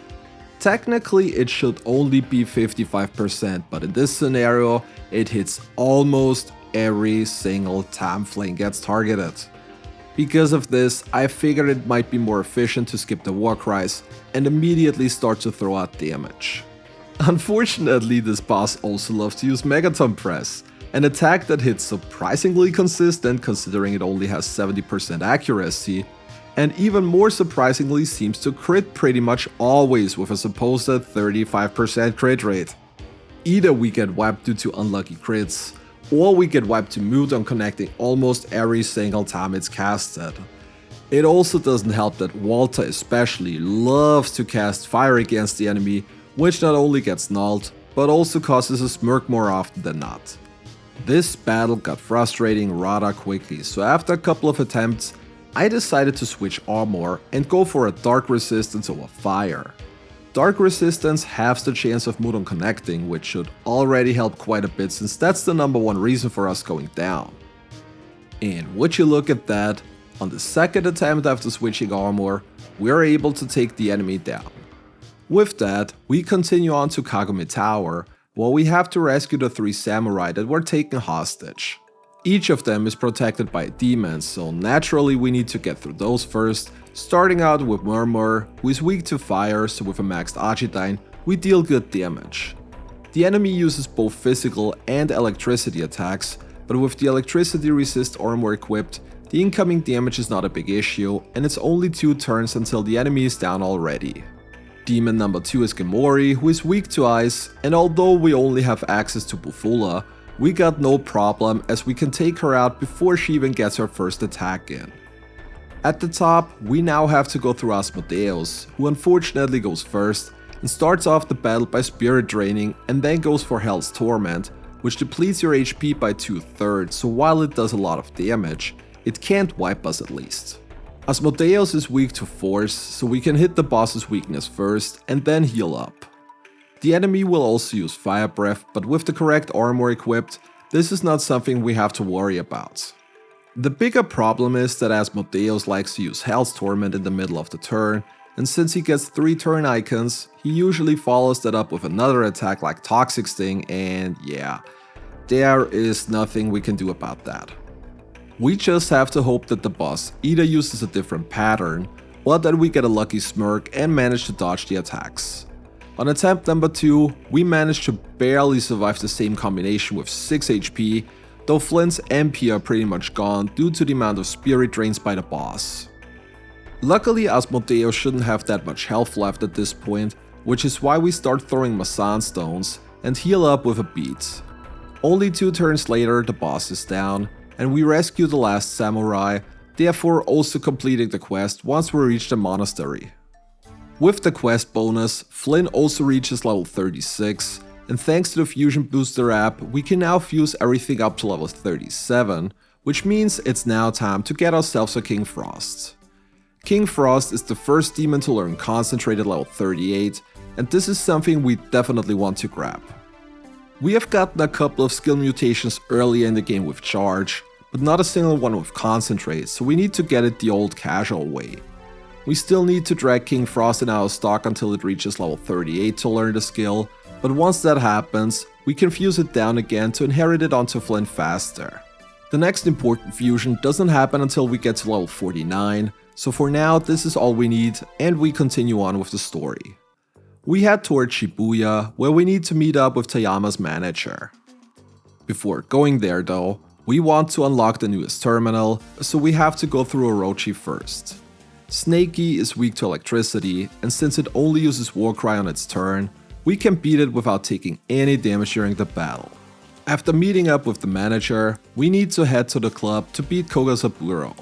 Technically it should only be 55%, but in this scenario it hits almost every single time Flynn gets targeted. Because of this, I figured it might be more efficient to skip the Warcries and immediately start to throw out damage. Unfortunately, this boss also loves to use Megaton Press, an attack that hits surprisingly consistent considering it only has 70% accuracy, and even more surprisingly seems to crit pretty much always with a supposed 35% crit rate. Either we get wiped due to unlucky crits, or we get wiped to mute on connecting almost every single time it's casted. It also doesn't help that Walter especially loves to cast fire against the enemy, which not only gets nulled, but also causes a smirk more often than not. This battle got frustrating rather quickly, so after a couple of attempts, I decided to switch armor and go for a dark resistance over fire. Dark resistance halves the chance of Mudon connecting, which should already help quite a bit since that's the number one reason for us going down. And would you look at that, on the second attempt after switching armor, we are able to take the enemy down. With that, we continue on to Kagome Tower, where we have to rescue the 3 samurai that were taken hostage. Each of them is protected by a demon, so naturally we need to get through those first, starting out with Murmur, who is weak to fire, so with a maxed Argidine, we deal good damage. The enemy uses both physical and electricity attacks, but with the electricity resist armor equipped, the incoming damage is not a big issue, and it's only 2 turns until the enemy is down already. Demon number 2 is Gemori, who is weak to ice, and although we only have access to Bufula, we got no problem as we can take her out before she even gets her first attack in. At the top, we now have to go through Asmodeus, who unfortunately goes first, and starts off the battle by spirit draining and then goes for Hell's Torment, which depletes your HP by 2/3, so while it does a lot of damage, it can't wipe us at least. Asmodeus is weak to force, so we can hit the boss's weakness first and then heal up. The enemy will also use Fire Breath, but with the correct armor equipped, this is not something we have to worry about. The bigger problem is that Asmodeus likes to use Hell's Torment in the middle of the turn, and since he gets 3 turn icons, he usually follows that up with another attack like Toxic Sting, and yeah, there is nothing we can do about that. We just have to hope that the boss either uses a different pattern, or that we get a lucky smirk and manage to dodge the attacks. On attempt number 2, we managed to barely survive the same combination with 6 HP, though Flynn's MP are pretty much gone due to the amount of spirit drains by the boss. Luckily, Asmodeus shouldn't have that much health left at this point, which is why we start throwing Masan stones and heal up with a beat. Only 2 turns later, the boss is down, and we rescue the last samurai, therefore also completing the quest once we reach the monastery. With the quest bonus, Flynn also reaches level 36, and thanks to the Fusion Booster app, we can now fuse everything up to level 37, which means it's now time to get ourselves a King Frost. King Frost is the first demon to learn Concentrate at level 38, and this is something we definitely want to grab. We have gotten a couple of skill mutations earlier in the game with Charge, but not a single one with Concentrate, so we need to get it the old casual way. We still need to drag King Frost in our stock until it reaches level 38 to learn the skill, but once that happens, we can fuse it down again to inherit it onto Flynn faster. The next important fusion doesn't happen until we get to level 49, so for now this is all we need, and we continue on with the story. We head towards Shibuya, where we need to meet up with Tayama's manager. Before going there though, we want to unlock the newest terminal, so we have to go through Orochi first. Snakey is weak to electricity, and since it only uses Warcry on its turn, we can beat it without taking any damage during the battle. After meeting up with the manager, we need to head to the club to beat Kogasaburo.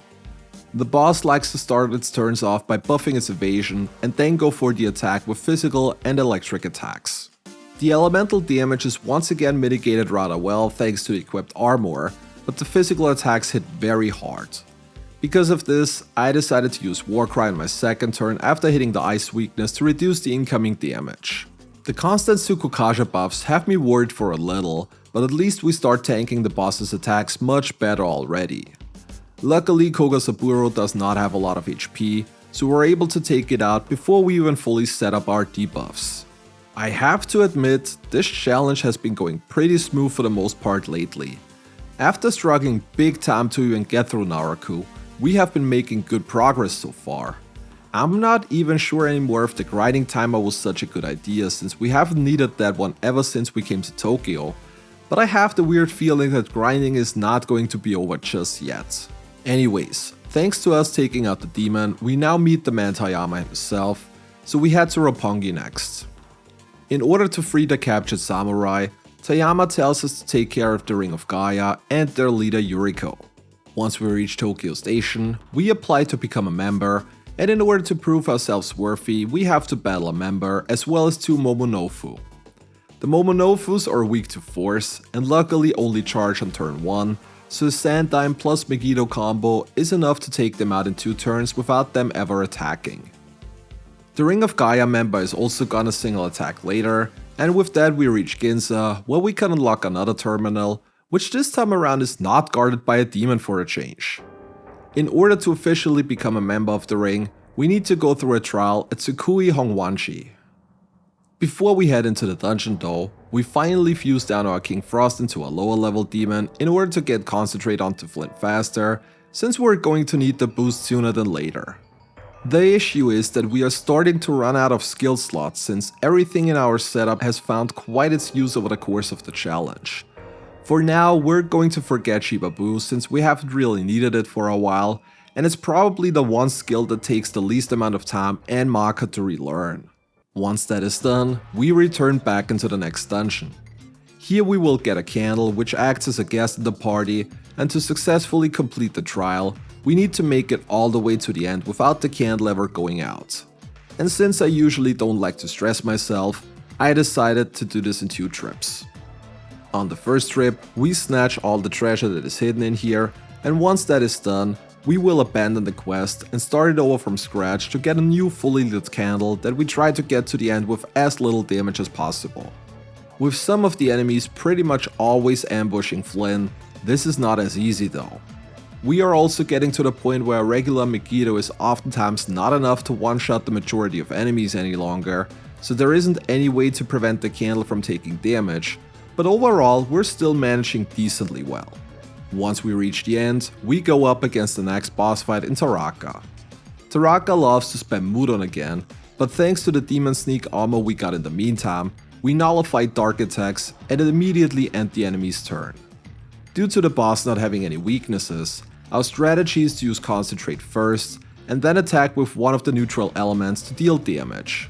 The boss likes to start its turns off by buffing its evasion and then go for the attack with physical and electric attacks. The elemental damage is once again mitigated rather well thanks to equipped armor, but the physical attacks hit very hard. Because of this, I decided to use Warcry on my second turn after hitting the ice weakness to reduce the incoming damage. The constant Tsukukaja buffs have me worried for a little, but at least we start tanking the boss's attacks much better already. Luckily, Kogasaburo does not have a lot of HP, so we're able to take it out before we even fully set up our debuffs. I have to admit, this challenge has been going pretty smooth for the most part lately. After struggling big time to even get through Naraku, we have been making good progress so far. I'm not even sure anymore if the grinding timer was such a good idea since we haven't needed that one ever since we came to Tokyo, but I have the weird feeling that grinding is not going to be over just yet. Anyways, thanks to us taking out the demon, we now meet the man Tayama himself, so we head to Roppongi next. In order to free the captured samurai, Tayama tells us to take care of the Ring of Gaia and their leader Yuriko. Once we reach Tokyo Station, we apply to become a member, and in order to prove ourselves worthy, we have to battle a member as well as 2 Momonofu. The Momonofus are weak to force and luckily only charge on turn 1, so the Sandime plus Megiddo combo is enough to take them out in 2 turns without them ever attacking. The Ring of Gaia member is also gonna single attack later, and with that we reach Ginza, where we can unlock another terminal, which this time around is not guarded by a demon for a change. In order to officially become a member of the ring, we need to go through a trial at Tsukui Hongwanji. Before we head into the dungeon though, we finally fuse down our King Frost into a lower level demon in order to get concentrate onto Flynn faster, since we're going to need the boost sooner than later. The issue is that we are starting to run out of skill slots since everything in our setup has found quite its use over the course of the challenge. For now, we're going to forget Shibabu since we haven't really needed it for a while, and it's probably the one skill that takes the least amount of time and Maka to relearn. Once that is done, we return back into the next dungeon. Here we will get a candle which acts as a guest in the party, and to successfully complete the trial, we need to make it all the way to the end without the candle ever going out. And since I usually don't like to stress myself, I decided to do this in 2 trips. On the first trip, we snatch all the treasure that is hidden in here, and once that is done, we will abandon the quest and start it over from scratch to get a new fully lit candle that we try to get to the end with as little damage as possible. With some of the enemies pretty much always ambushing Flynn, this is not as easy though. We are also getting to the point where a regular Megiddo is oftentimes not enough to one-shot the majority of enemies any longer, so there isn't any way to prevent the candle from taking damage, but overall we're still managing decently well. Once we reach the end, we go up against the next boss fight in Taraka. Taraka loves to spam Mudon again, but thanks to the demon sneak armor we got in the meantime, we nullify dark attacks and immediately end the enemy's turn. Due to the boss not having any weaknesses, our strategy is to use concentrate first and then attack with one of the neutral elements to deal damage.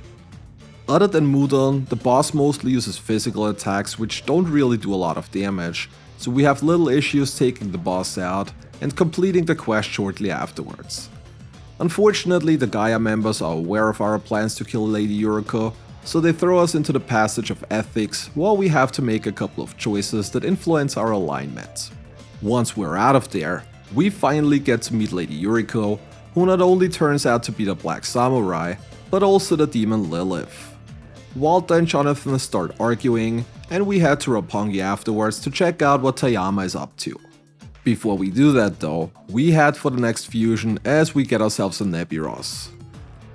Other than Mudon, the boss mostly uses physical attacks which don't really do a lot of damage, so we have little issues taking the boss out and completing the quest shortly afterwards. Unfortunately, the Gaia members are aware of our plans to kill Lady Yuriko, so they throw us into the passage of ethics while we have to make a couple of choices that influence our alignment. Once we're out of there, we finally get to meet Lady Yuriko, who not only turns out to be the Black Samurai, but also the demon Lilith. Walter and Jonathan start arguing, and we head to Roppongi afterwards to check out what Tayama is up to. Before we do that though, we head for the next fusion as we get ourselves a Nebiros.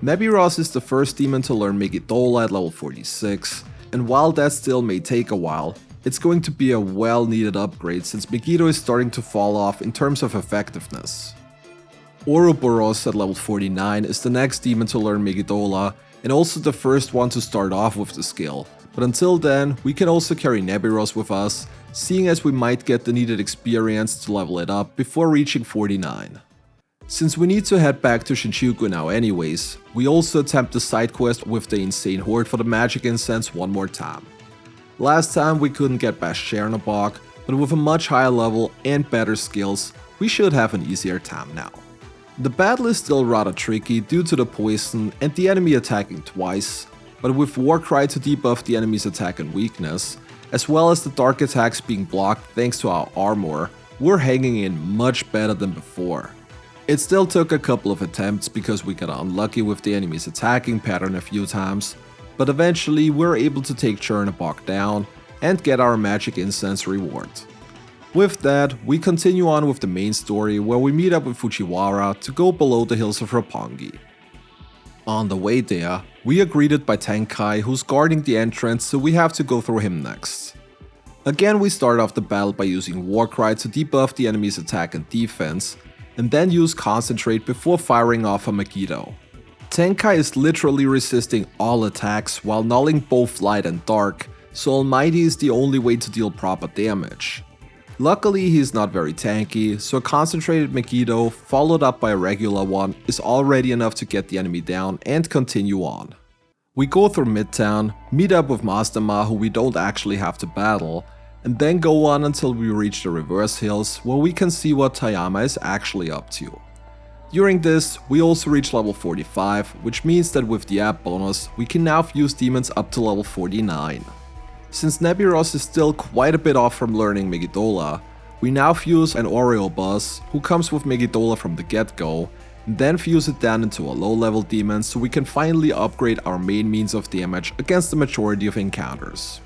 Nebiros is the first demon to learn Megidola at level 46, and while that still may take a while, it's going to be a well needed upgrade since Megiddo is starting to fall off in terms of effectiveness. Ouroboros at level 49 is the next demon to learn Megidola and also the first one to start off with the skill, but until then we can also carry Nebiros with us, seeing as we might get the needed experience to level it up before reaching 49. Since we need to head back to Shinjuku now anyways, we also attempt the side quest with the insane horde for the magic incense one more time. Last time we couldn't get past Chernobog, but with a much higher level and better skills, we should have an easier time now. The battle is still rather tricky due to the poison and the enemy attacking twice, but with Warcry to debuff the enemy's attack and weakness, as well as the dark attacks being blocked thanks to our armor, we're hanging in much better than before. It still took a couple of attempts because we got unlucky with the enemy's attacking pattern a few times, but eventually we're able to take Chernobog down and get our magic incense reward. With that, we continue on with the main story where we meet up with Fujiwara to go below the hills of Roppongi. On the way there, we are greeted by Tenkai who's guarding the entrance, so we have to go through him next. Again, we start off the battle by using Warcry to debuff the enemy's attack and defense, and then use Concentrate before firing off a Megiddo. Tenkai is literally resisting all attacks while nulling both light and dark, so Almighty is the only way to deal proper damage. Luckily he's not very tanky, so a concentrated Megiddo followed up by a regular one is already enough to get the enemy down and continue on. We go through Midtown, meet up with Master Ma who we don't actually have to battle, and then go on until we reach the reverse hills, where we can see what Tayama is actually up to. During this, we also reach level 45, which means that with the app bonus, we can now fuse demons up to level 49. Since Nebiros is still quite a bit off from learning Megiddola, we now fuse an Oreo boss, who comes with Megiddola from the get-go, and then fuse it down into a low-level demon so we can finally upgrade our main means of damage against the majority of encounters.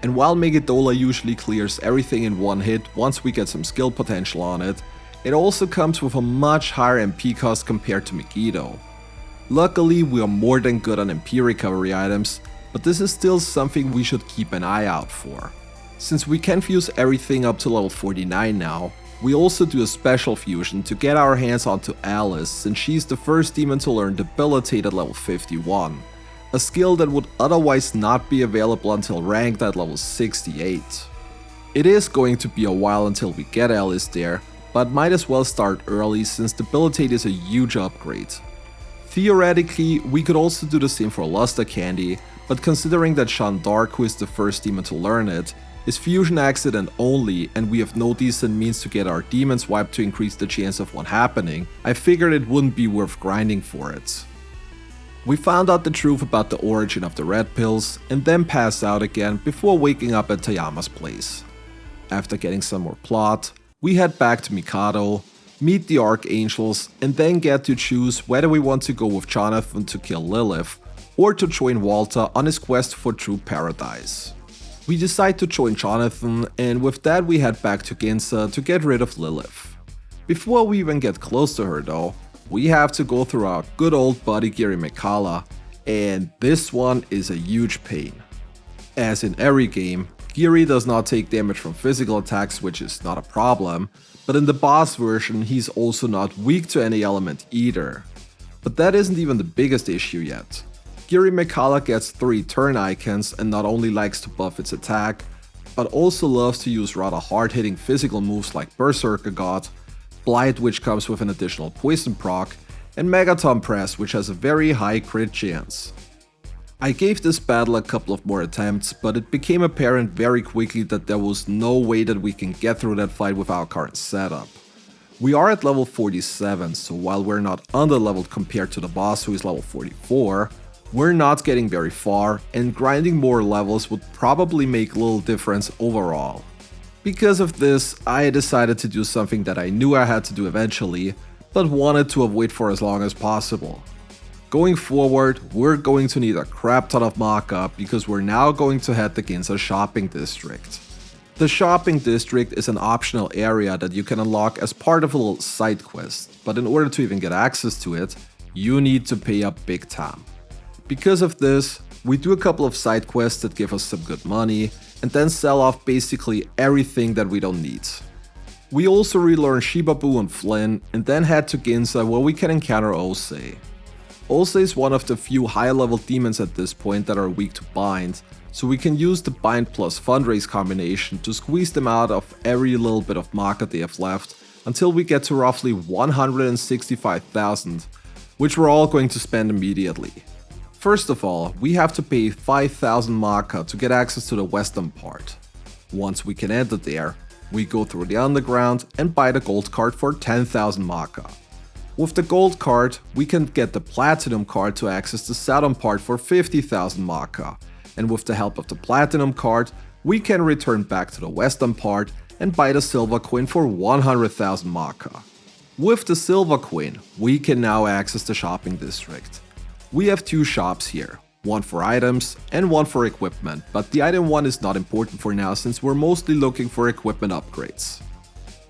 And while Megiddola usually clears everything in one hit once we get some skill potential on it, it also comes with a much higher MP cost compared to Megiddo. Luckily, we are more than good on MP recovery items, but this is still something we should keep an eye out for. Since we can fuse everything up to level 49 now, we also do a special fusion to get our hands onto Alice, since she's the first demon to learn Debilitate at level 51, a skill that would otherwise not be available until ranked at level 68. It is going to be a while until we get Alice there, but might as well start early since Debilitate is a huge upgrade. Theoretically, we could also do the same for Luster Candy, but considering that Shan Dark, who is the first demon to learn it, is fusion accident only and we have no decent means to get our demons wiped to increase the chance of one happening, I figured it wouldn't be worth grinding for it. We found out the truth about the origin of the red pills and then passed out again before waking up at Tayama's place. After getting some more plot, we head back to Mikado, meet the Archangels, and then get to choose whether we want to go with Jonathan to kill Lilith or to join Walter on his quest for true paradise. We decide to join Jonathan, and with that we head back to Ginza to get rid of Lilith. Before we even get close to her though, we have to go through our good old buddy Giri Mikala, and this one is a huge pain. As in every game, Giri does not take damage from physical attacks, which is not a problem, but in the boss version he's also not weak to any element either. But that isn't even the biggest issue yet. Giri Mikala gets 3 turn icons and not only likes to buff its attack, but also loves to use rather hard-hitting physical moves like Berserker God, Blight, which comes with an additional poison proc, and Megaton Press, which has a very high crit chance. I gave this battle a couple of more attempts, but it became apparent very quickly that there was no way that we can get through that fight with our current setup. We are at level 47, so while we're not underleveled compared to the boss who is level 44, we're not getting very far, and grinding more levels would probably make little difference overall. Because of this, I decided to do something that I knew I had to do eventually, but wanted to avoid for as long as possible. Going forward, we're going to need a crap ton of mock-up because we're now going to head to Ginza Shopping District. The Shopping District is an optional area that you can unlock as part of a little side quest, but in order to even get access to it, you need to pay up big time. Because of this, we do a couple of side quests that give us some good money, and then sell off basically everything that we don't need. We also relearn Shibabu and Flynn, and then head to Ginza where we can encounter Osei. Osei is one of the few high-level demons at this point that are weak to bind, so we can use the bind plus fundraise combination to squeeze them out of every little bit of market they have left until we get to roughly 165,000, which we're all going to spend immediately. First of all, we have to pay 5,000 Maka to get access to the western part. Once we can enter there, we go through the underground and buy the gold card for 10,000 Maka. With the gold card, we can get the platinum card to access the southern part for 50,000 Maka, and with the help of the platinum card, we can return back to the western part and buy the silver coin for 100,000 Maka. With the silver coin, we can now access the shopping district. We have 2 shops here, one for items and one for equipment, but the item one is not important for now since we're mostly looking for equipment upgrades.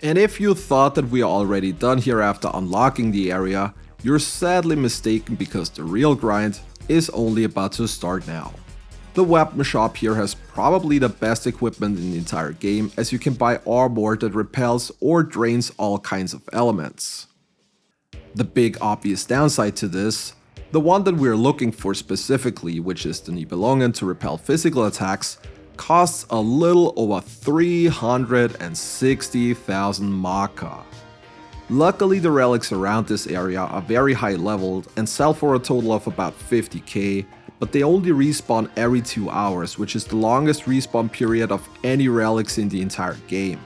And if you thought that we are already done here after unlocking the area, you're sadly mistaken because the real grind is only about to start now. The weapon shop here has probably the best equipment in the entire game, as you can buy armor that repels or drains all kinds of elements. The big obvious downside to this, the one that we're looking for specifically, which is the Nibelungen to repel physical attacks, costs a little over 360,000 Maka. Luckily, the relics around this area are very high leveled and sell for a total of about 50k, but they only respawn every 2 hours, which is the longest respawn period of any relics in the entire game.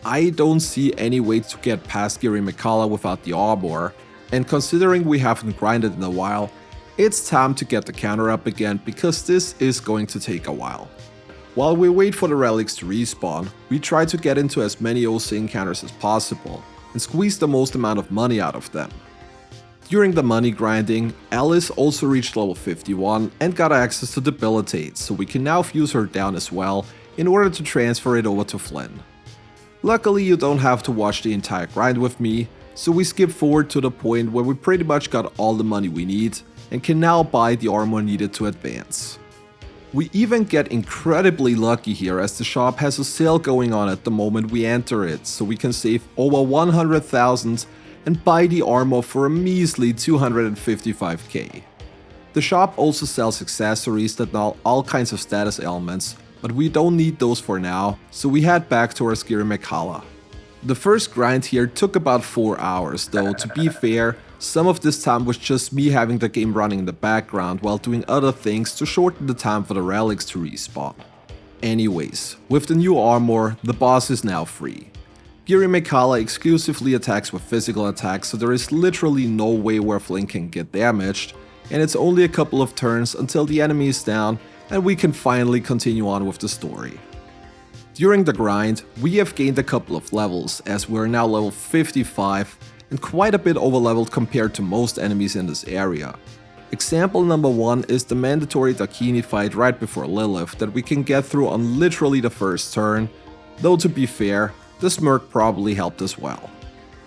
I don't see any way to get past Giri Mikala without the armor, and considering we haven't grinded in a while, it's time to get the counter up again because this is going to take a while. While we wait for the relics to respawn, we try to get into as many OC encounters as possible and squeeze the most amount of money out of them. During the money grinding, Alice also reached level 51 and got access to Debilitate, so we can now fuse her down as well in order to transfer it over to Flynn. Luckily, you don't have to watch the entire grind with me, so we skip forward to the point where we pretty much got all the money we need and can now buy the armor needed to advance. We even get incredibly lucky here as the shop has a sale going on at the moment we enter it, so we can save over 100,000 and buy the armor for a measly 255k. The shop also sells accessories that null all kinds of status elements, but we don't need those for now, so we head back towards Giri Mikala. The first grind here took about 4 hours, though to be fair, some of this time was just me having the game running in the background while doing other things to shorten the time for the relics to respawn. Anyways, with the new armor, the boss is now free. Giri Mikala exclusively attacks with physical attacks, so there is literally no way where Flynn can get damaged, and it's only a couple of turns until the enemy is down and we can finally continue on with the story. During the grind, we have gained a couple of levels as we're now level 55 and quite a bit overleveled compared to most enemies in this area. Example number 1 is the mandatory Dakini fight right before Lilith that we can get through on literally the first turn, though to be fair, the smirk probably helped as well.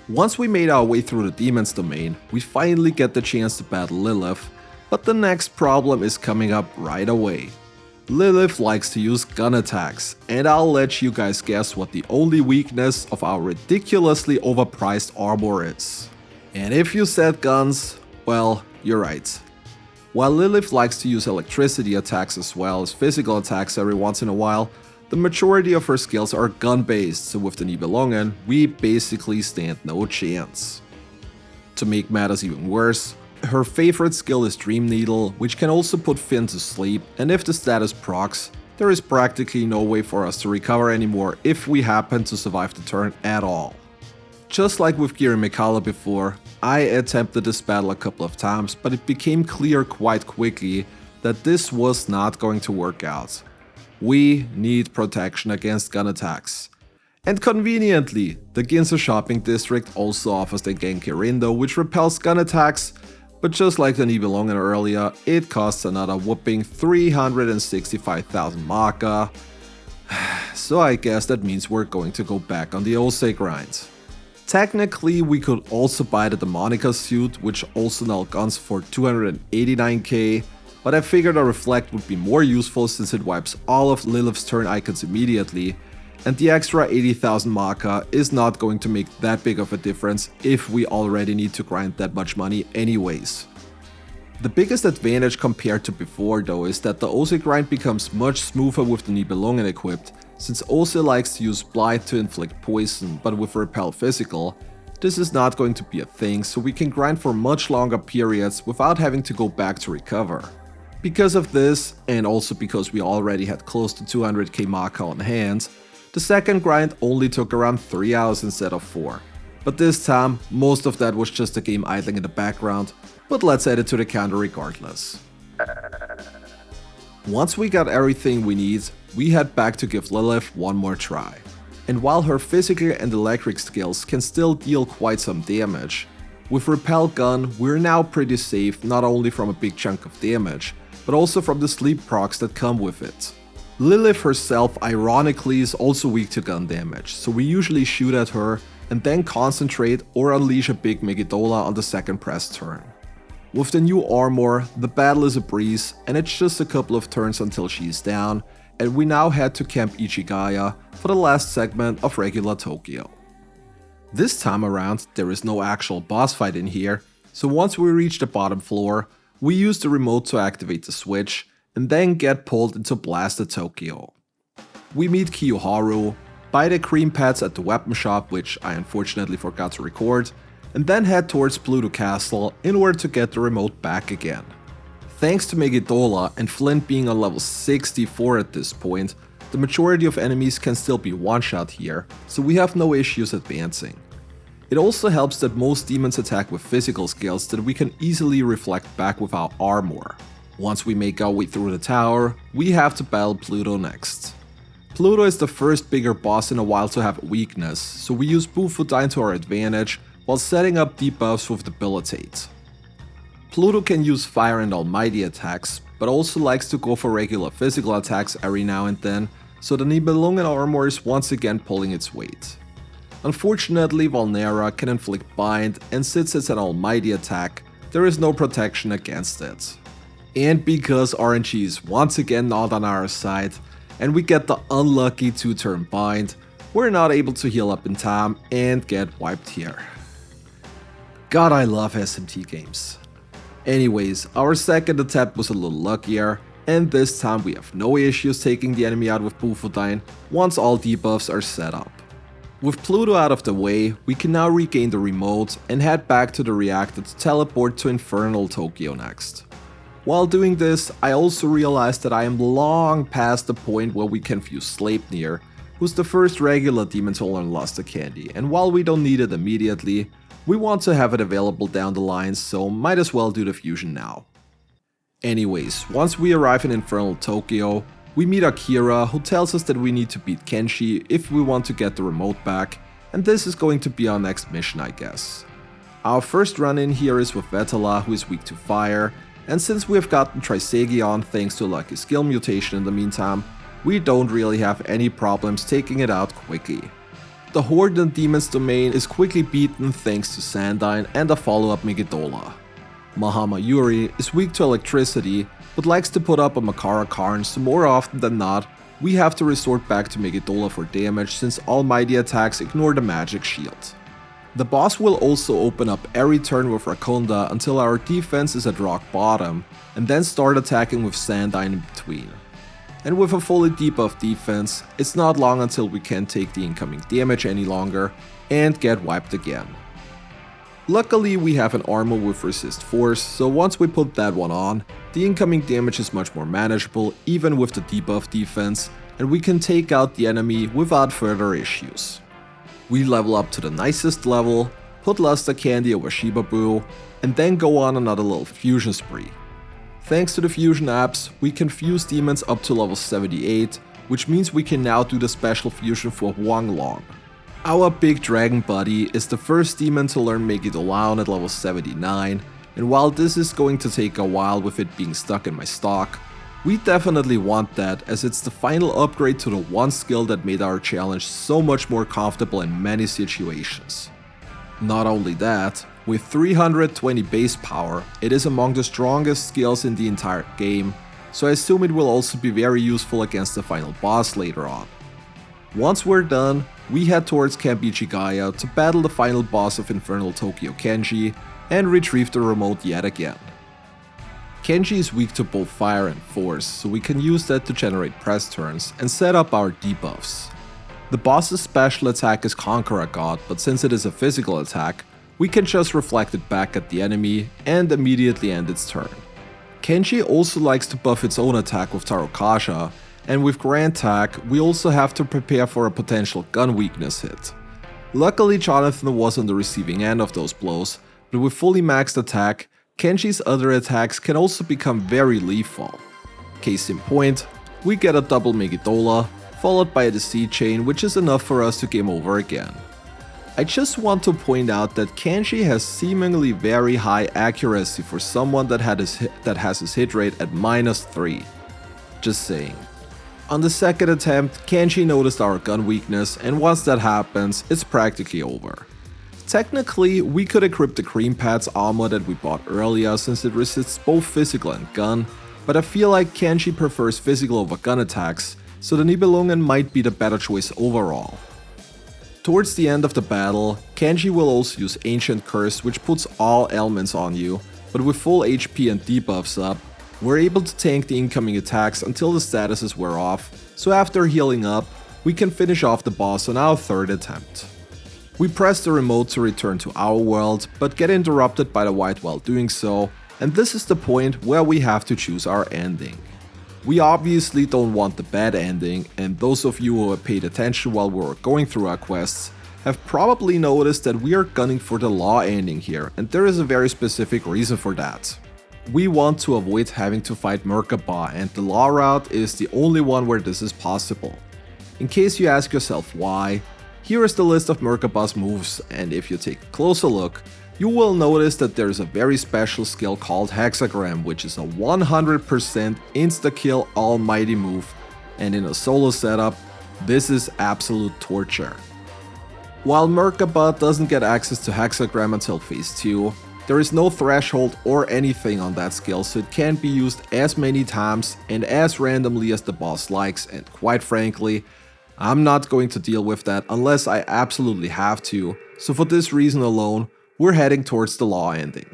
Once we made our way through the Demon's Domain, we finally get the chance to battle Lilith, but the next problem is coming up right away. Lilith likes to use gun attacks, and I'll let you guys guess what the only weakness of our ridiculously overpriced armor is. And if you said guns, well, you're right. While Lilith likes to use electricity attacks as well as physical attacks every once in a while, the majority of her skills are gun-based, so with the Nibelungen, we basically stand no chance. To make matters even worse, her favorite skill is Dream Needle, which can also put Finn to sleep, and if the status procs, there is practically no way for us to recover anymore if we happen to survive the turn at all. Just like with Giri Mikala before, I attempted this battle a couple of times, but it became clear quite quickly that this was not going to work out. We need protection against gun attacks. And conveniently, the Ginza shopping district also offers the Genki Rindo, which repels gun attacks, but just like the Nibelungen earlier, it costs another whopping 365,000 Marka. So I guess that means we're going to go back on the Ose grind. Technically, we could also buy the Demonica suit, which also now guns for 289k, but I figured a Reflect would be more useful since it wipes all of Lilith's turn icons immediately, and the extra 80,000 Marka is not going to make that big of a difference if we already need to grind that much money anyways. The biggest advantage compared to before though is that the Ose grind becomes much smoother with the Nibelungen equipped, since Ose likes to use Blight to inflict poison, but with Repel Physical, this is not going to be a thing, so we can grind for much longer periods without having to go back to recover. Because of this, and also because we already had close to 200k Marka on hand, the second grind only took around 3 hours instead of 4. But this time, most of that was just the game idling in the background, but let's add it to the counter regardless. Once we got everything we need, we head back to give Lilith one more try. And while her physical and electric skills can still deal quite some damage, with Repel Gun we're now pretty safe not only from a big chunk of damage, but also from the sleep procs that come with it. Lilith herself ironically is also weak to gun damage, so we usually shoot at her and then concentrate or unleash a big Megidola on the second press turn. With the new armor, the battle is a breeze and it's just a couple of turns until she's down, and we now head to Camp Ichigaya for the last segment of regular Tokyo. This time around there is no actual boss fight in here, so once we reach the bottom floor, we use the remote to activate the switch and then get pulled into Blasted Tokyo. We meet Kiyoharu, buy the cream pads at the weapon shop, which I unfortunately forgot to record, and then head towards Pluto Castle in order to get the remote back again. Thanks to Megiddola and Flynn being on level 64 at this point, the majority of enemies can still be one-shot here, so we have no issues advancing. It also helps that most demons attack with physical skills that we can easily reflect back with our armor. Once we make our way through the tower, we have to battle Pluto next. Pluto is the first bigger boss in a while to have a weakness, so we use Bufudyne to our advantage while setting up debuffs with Debilitate. Pluto can use fire and almighty attacks, but also likes to go for regular physical attacks every now and then, so the Nibelungen armor is once again pulling its weight. Unfortunately, Valnera can inflict bind, and since it's an almighty attack, there is no protection against it. And because RNG is once again not on our side, and we get the unlucky 2-turn bind, we're not able to heal up in time and get wiped here. God, I love SMT games. Anyways, our second attempt was a little luckier, and this time we have no issues taking the enemy out with Bufudyne once all debuffs are set up. With Pluto out of the way, we can now regain the remote and head back to the reactor to teleport to Infernal Tokyo next. While doing this, I also realized that I am long past the point where we can fuse Sleipnir, who's the first regular demon to learn Luster Candy, and while we don't need it immediately, we want to have it available down the line, so might as well do the fusion now. Anyways, once we arrive in Infernal Tokyo, we meet Akira, who tells us that we need to beat Kenshi if we want to get the remote back, and this is going to be our next mission, I guess. Our first run in here is with Vetala, who is weak to fire, and since we have gotten Trisagion thanks to a lucky skill mutation in the meantime, we don't really have any problems taking it out quickly. The Horde in Demon's Domain is quickly beaten thanks to Sandine and a follow-up Megiddola. Mahama Yuri is weak to electricity, but likes to put up a Makara Karn, so more often than not, we have to resort back to Megiddola for damage since almighty attacks ignore the magic shield. The boss will also open up every turn with Rakunda until our defense is at rock bottom, and then start attacking with Sandine in between. And with a fully debuffed defense, it's not long until we can't take the incoming damage any longer and get wiped again. Luckily, we have an armor with resist force, so once we put that one on, the incoming damage is much more manageable even with the debuff defense, and we can take out the enemy without further issues. We level up to the nicest level, put Luster Candy over Shiba Brew, and then go on another little fusion spree. Thanks to the fusion apps, we can fuse demons up to level 78, which means we can now do the special fusion for Huanglong. Our big dragon buddy is the first demon to learn Megiddola at level 79, and while this is going to take a while with it being stuck in my stock, we definitely want that as it's the final upgrade to the one skill that made our challenge so much more comfortable in many situations. Not only that, with 320 base power, it is among the strongest skills in the entire game, so I assume it will also be very useful against the final boss later on. Once we're done, we head towards Camp Ichigaya to battle the final boss of Infernal Tokyo Kenji and retrieve the remote yet again. Kenji is weak to both fire and force, so we can use that to generate press turns and set up our debuffs. The boss's special attack is Conqueror God, but since it is a physical attack, we can just reflect it back at the enemy and immediately end its turn. Kenji also likes to buff its own attack with Tarokasha, and with Grand Tack, we also have to prepare for a potential gun weakness hit. Luckily, Jonathan was on the receiving end of those blows, but with fully maxed attack, Kenji's other attacks can also become very lethal. Case in point, we get a double Megiddola, followed by a Deceit Chain, which is enough for us to game over again. I just want to point out that Kenji has seemingly very high accuracy for someone that has his hit rate at -3. Just saying. On the second attempt, Kenji noticed our gun weakness, and once that happens, it's practically over. Technically, we could equip the Cream Pads armor that we bought earlier since it resists both physical and gun, but I feel like Kenji prefers physical over gun attacks, so the Nibelungen might be the better choice overall. Towards the end of the battle, Kenji will also use Ancient Curse, which puts all elements on you, but with full HP and debuffs up, we're able to tank the incoming attacks until the statuses wear off, so after healing up, we can finish off the boss on our third attempt. We press the remote to return to our world, but get interrupted by the White while doing so, And this is the point where we have to choose our ending. We obviously don't want the bad ending, and those of you who have paid attention while we were going through our quests have probably noticed that we are gunning for the law ending here, and there is a very specific reason for that. We want to avoid having to fight Merkaba, and the law route is the only one where this is possible. In case you ask yourself why, here is the list of Merkaba's moves, and if you take a closer look, you will notice that there is a very special skill called Hexagram, which is a 100% insta-kill almighty move, and in a solo setup, this is absolute torture. While Merkaba doesn't get access to Hexagram until phase 2, there is no threshold or anything on that skill, so it can be used as many times and as randomly as the boss likes, and quite frankly, I'm not going to deal with that unless I absolutely have to, so for this reason alone, we're heading towards the law ending.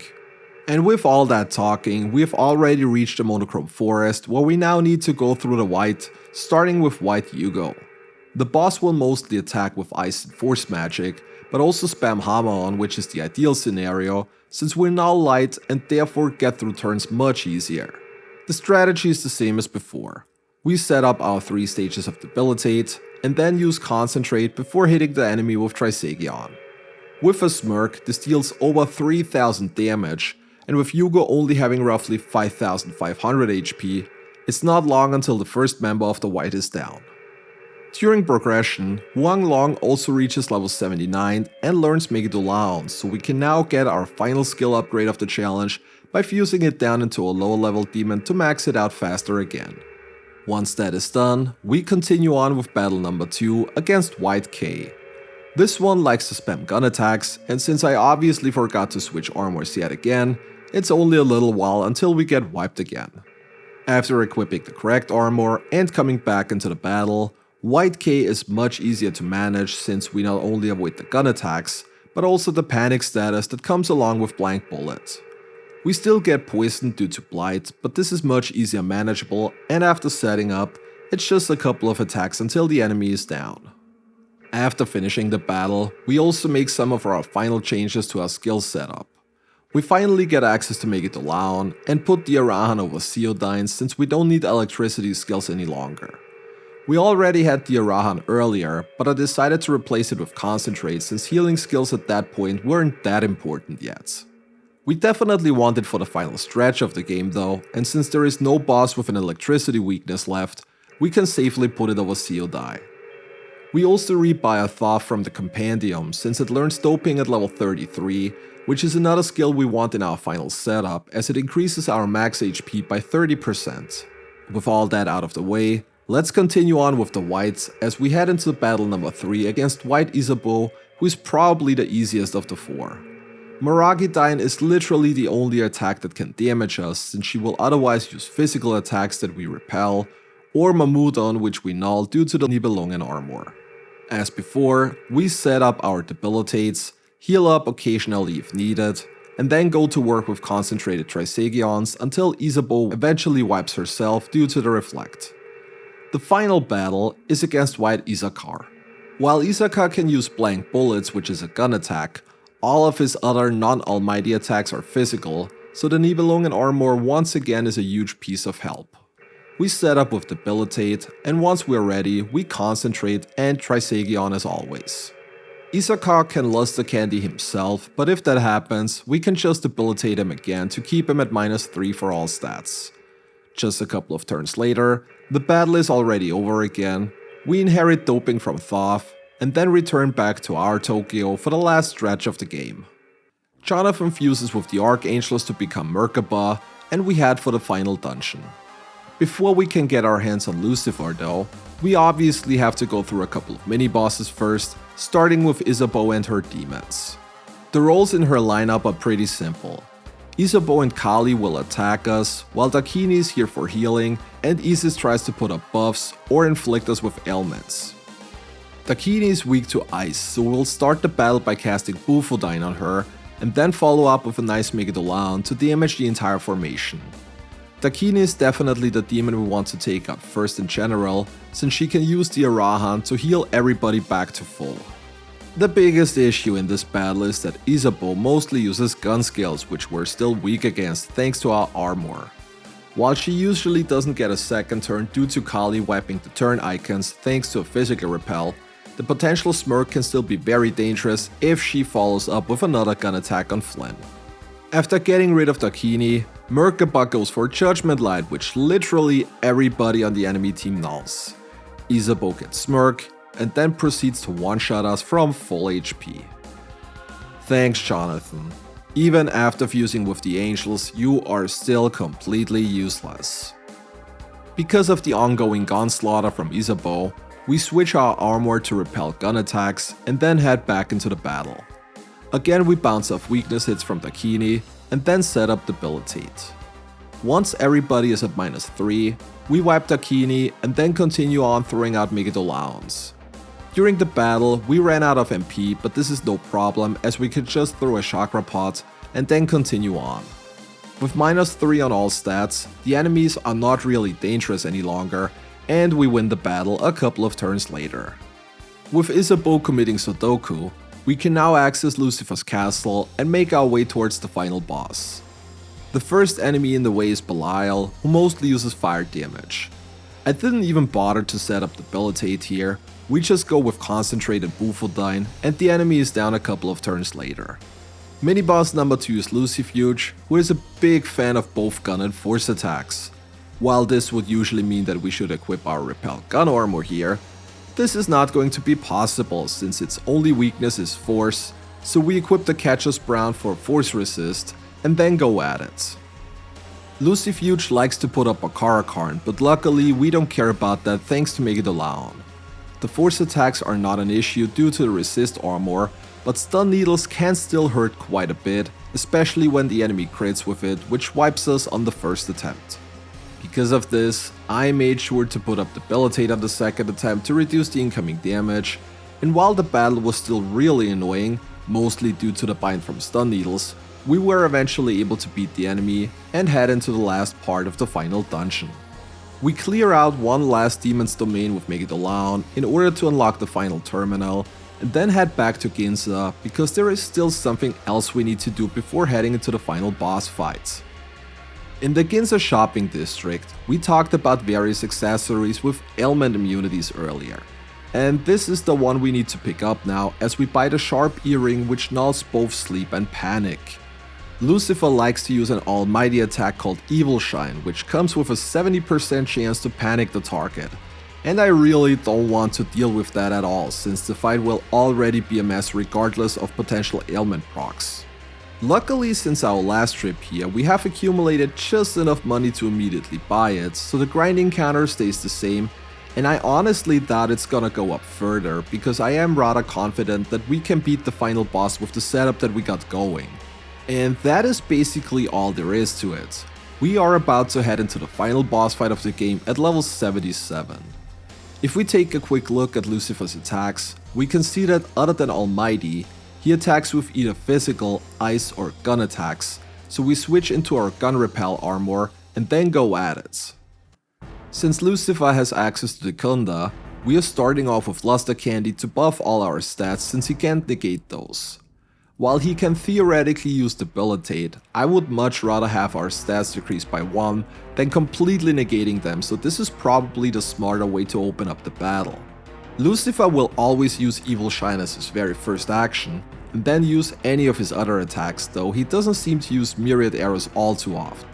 And with all that talking, we have already reached the monochrome forest, where we now need to go through the white, starting with White Yugo. The boss will mostly attack with ice and force magic, but also spam Hammer-on, which is the ideal scenario, since we're now light and therefore get through turns much easier. The strategy is the same as before. We set up our 3 stages of Debilitate, and then use Concentrate before hitting the enemy with Trisagion. With a Smirk, this deals over 3000 damage, and with Yugo only having roughly 5500 HP, it's not long until the first member of the white is down. During progression, Huang Long also reaches level 79 and learns Megidolaon, so we can now get our final skill upgrade of the challenge by fusing it down into a lower level demon to max it out faster again. Once that is done, we continue on with battle number 2 against White K. This one likes to spam gun attacks, and since I obviously forgot to switch armors yet again, it's only a little while until we get wiped again. After equipping the correct armor and coming back into the battle, White K is much easier to manage since we not only avoid the gun attacks, but also the panic status that comes along with blank bullets. We still get poisoned due to blight, but this is much easier manageable, and after setting up, it's just a couple of attacks until the enemy is down. After finishing the battle, we also make some of our final changes to our skill setup. We finally get access to Megidolaon and put the Arahan over Theodyne since we don't need electricity skills any longer. We already had the Arahan earlier, but I decided to replace it with Concentrate since healing skills at that point weren't that important yet. We definitely want it for the final stretch of the game though, and since there is no boss with an electricity weakness left, we can safely put it over Theodyne. We also rebuy a Thoth from the Compendium since it learns doping at level 33, which is another skill we want in our final setup as it increases our max HP by 30%. With all that out of the way, let's continue on with the whites as we head into battle number 3 against White Isabeau, who is probably the easiest of the 4. Maragidyne is literally the only attack that can damage us since she will otherwise use physical attacks that we repel, or Mamudon, which we null due to the Nibelungen armor. As before, we set up our debilitates, heal up occasionally if needed, and then go to work with concentrated Trisagions until Isabeau eventually wipes herself due to the reflect. The final battle is against White Isakar. While Isakar can use blank bullets, which is a gun attack, all of his other non-almighty attacks are physical, so the Nibelungen armor once again is a huge piece of help. We set up with Debilitate, and once we're ready, we Concentrate and Trisagion as always. Isakar can lust the candy himself, but if that happens, we can just Debilitate him again to keep him at -3 for all stats. Just a couple of turns later, the battle is already over again, we inherit doping from Thoth, and then return back to our Tokyo for the last stretch of the game. Jonathan fuses with the Archangels to become Merkaba, and we head for the final dungeon. Before we can get our hands on Lucifer though, we obviously have to go through a couple of mini-bosses first, starting with Isabeau and her demons. The roles in her lineup are pretty simple. Isabeau and Kali will attack us, while Dakini is here for healing, and Isis tries to put up buffs or inflict us with ailments. Dakini is weak to ice, so we'll start the battle by casting Bufodyne on her, and then follow up with a nice Megidolaon to damage the entire formation. Dakini is definitely the demon we want to take up first in general, since she can use the Arahan to heal everybody back to full. The biggest issue in this battle is that Isabeau mostly uses gun skills, which we're still weak against thanks to our armor. While she usually doesn't get a second turn due to Kali wiping the turn icons thanks to a physical repel, the potential smirk can still be very dangerous if she follows up with another gun attack on Flynn. After getting rid of Dakini, Merkaba goes for Judgment Light, which literally everybody on the enemy team nulls. Isabeau gets Smirk, and then proceeds to one-shot us from full HP. Thanks, Jonathan. Even after fusing with the Angels, you are still completely useless. Because of the ongoing gun slaughter from Isabeau, we switch our armor to repel gun attacks and then head back into the battle. Again, we bounce off weakness hits from Dakini and then set up Debilitate. Once everybody is at -3, we wipe Dakini and then continue on throwing out Megadolons. During the battle, we ran out of MP, but this is no problem as we could just throw a Chakra Pot and then continue on. With -3 on all stats, the enemies are not really dangerous any longer, and we win the battle a couple of turns later. With Isabeau committing Sudoku, we can now access Lucifer's castle and make our way towards the final boss. The first enemy in the way is Belial, who mostly uses fire damage. I didn't even bother to set up Debilitate here, we just go with Concentrate and Bufodyne, and the enemy is down a couple of turns later. Miniboss number 2 is Lucifuge, who is a big fan of both gun and force attacks. While this would usually mean that we should equip our repel gun armor here, this is not going to be possible since its only weakness is force, so we equip the Catcher's Brown for force resist and then go at it. Lucifuge likes to put up a Karakarn, but luckily we don't care about that thanks to Megadolon. The force attacks are not an issue due to the resist armor, but stun needles can still hurt quite a bit, especially when the enemy crits with it, which wipes us on the first attempt. Because of this, I made sure to put up Debilitate on the second attempt to reduce the incoming damage, and while the battle was still really annoying, mostly due to the bind from stun needles, we were eventually able to beat the enemy and head into the last part of the final dungeon. We clear out one last demon's domain with Megadolon in order to unlock the final terminal, and then head back to Ginza because there is still something else we need to do before heading into the final boss fight. In the Ginza shopping district, we talked about various accessories with ailment immunities earlier, and this is the one we need to pick up now as we buy the sharp earring which nulls both sleep and panic. Lucifer likes to use an almighty attack called Evil Shine, which comes with a 70% chance to panic the target. And I really don't want to deal with that at all, since the fight will already be a mess regardless of potential ailment procs. Luckily, since our last trip here, we have accumulated just enough money to immediately buy it, so the grinding counter stays the same, and I honestly doubt it's gonna go up further, because I am rather confident that we can beat the final boss with the setup that we got going. And that is basically all there is to it. We are about to head into the final boss fight of the game at level 77. If we take a quick look at Lucifer's attacks, we can see that other than Almighty, he attacks with either physical, ice or gun attacks, so we switch into our gun repel armor and then go at it. Since Lucifer has access to the Kunda, we are starting off with Luster Candy to buff all our stats since he can't negate those. While he can theoretically use Debilitate, I would much rather have our stats decrease by 1 than completely negating them, so this is probably the smarter way to open up the battle. Lucifer will always use Evil Shine as his very first action, and then use any of his other attacks, though he doesn't seem to use Myriad Arrows all too often.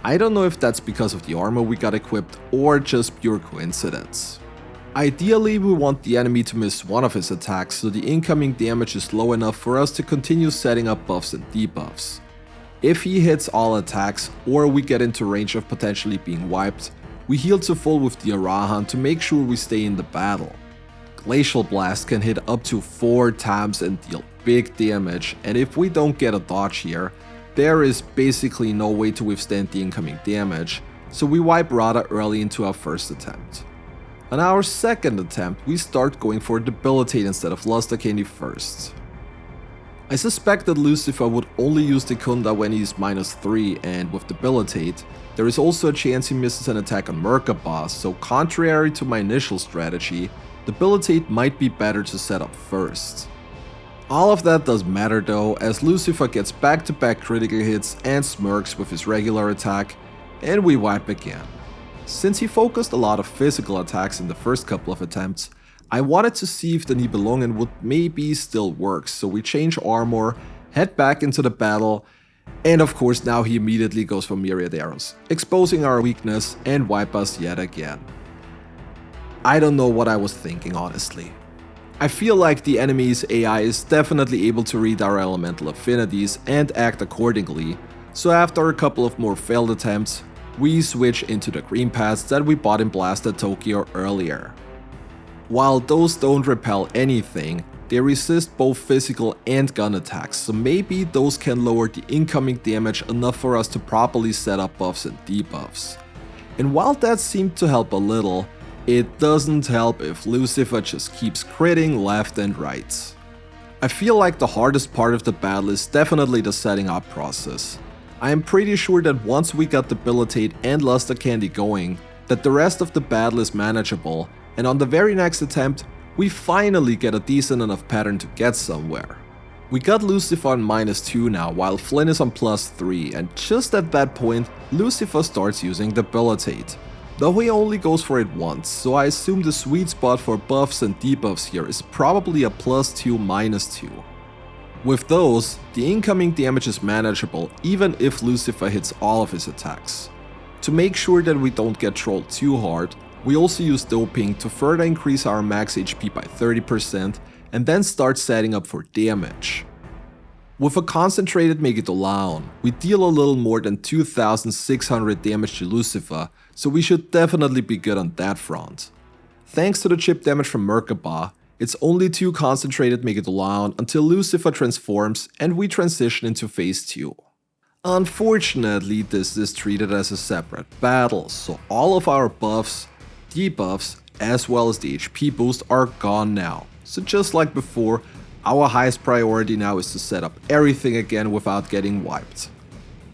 I don't know if that's because of the armor we got equipped or just pure coincidence. Ideally, we want the enemy to miss one of his attacks so the incoming damage is low enough for us to continue setting up buffs and debuffs. If he hits all attacks or we get into range of potentially being wiped, we heal to full with the Arahan to make sure we stay in the battle. Glacial Blast can hit up to 4 times and deal big damage, and if we don't get a dodge here, there is basically no way to withstand the incoming damage, so we wipe rather early into our first attempt. On our second attempt, we start going for Debilitate instead of Luster Candy first. I suspect that Lucifer would only use the Kunda when he's -3, and with Debilitate, there is also a chance he misses an attack on Merkaba, so contrary to my initial strategy, Debilitate might be better to set up first. All of that doesn't matter though, as Lucifer gets back-to-back critical hits and smirks with his regular attack, and we wipe again. Since he focused a lot of physical attacks in the first couple of attempts, I wanted to see if the Nibelungen would maybe still work, so we change armor, head back into the battle, and of course now he immediately goes for myriad arrows, exposing our weakness and wipe us yet again. I don't know what I was thinking honestly. I feel like the enemy's AI is definitely able to read our elemental affinities and act accordingly, so after a couple of more failed attempts, we switch into the green pads that we bought in Blasted Tokyo earlier. While those don't repel anything, they resist both physical and gun attacks, so maybe those can lower the incoming damage enough for us to properly set up buffs and debuffs. And while that seemed to help a little, it doesn't help if Lucifer just keeps critting left and right. I feel like the hardest part of the battle is definitely the setting up process. I am pretty sure that once we got Debilitate and Luster Candy going, that the rest of the battle is manageable, and on the very next attempt, we finally get a decent enough pattern to get somewhere. We got Lucifer on -2 now, while Flynn is on +3, and just at that point, Lucifer starts using Debilitate. Though he only goes for it once, so I assume the sweet spot for buffs and debuffs here is probably a +2 -2. With those, the incoming damage is manageable even if Lucifer hits all of his attacks. To make sure that we don't get trolled too hard, we also use doping to further increase our max HP by 30% and then start setting up for damage. With a concentrated Megidolaon, we deal a little more than 2600 damage to Lucifer, so we should definitely be good on that front. Thanks to the chip damage from Merkaba, it's only 2 concentrated Megidolaon until Lucifer transforms and we transition into phase 2. Unfortunately, this is treated as a separate battle, so all of our buffs, debuffs, as well as the HP boost are gone now. So just like before, our highest priority now is to set up everything again without getting wiped.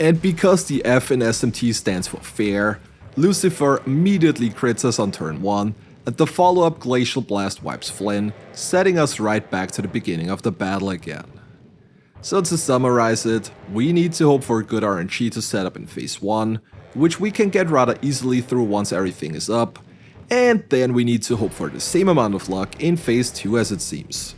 And because the F in SMT stands for fair, Lucifer immediately crits us on turn 1, and the follow-up Glacial Blast wipes Flynn, setting us right back to the beginning of the battle again. So to summarize it, we need to hope for good RNG to set up in phase 1, which we can get rather easily through once everything is up, and then we need to hope for the same amount of luck in phase 2 as it seems.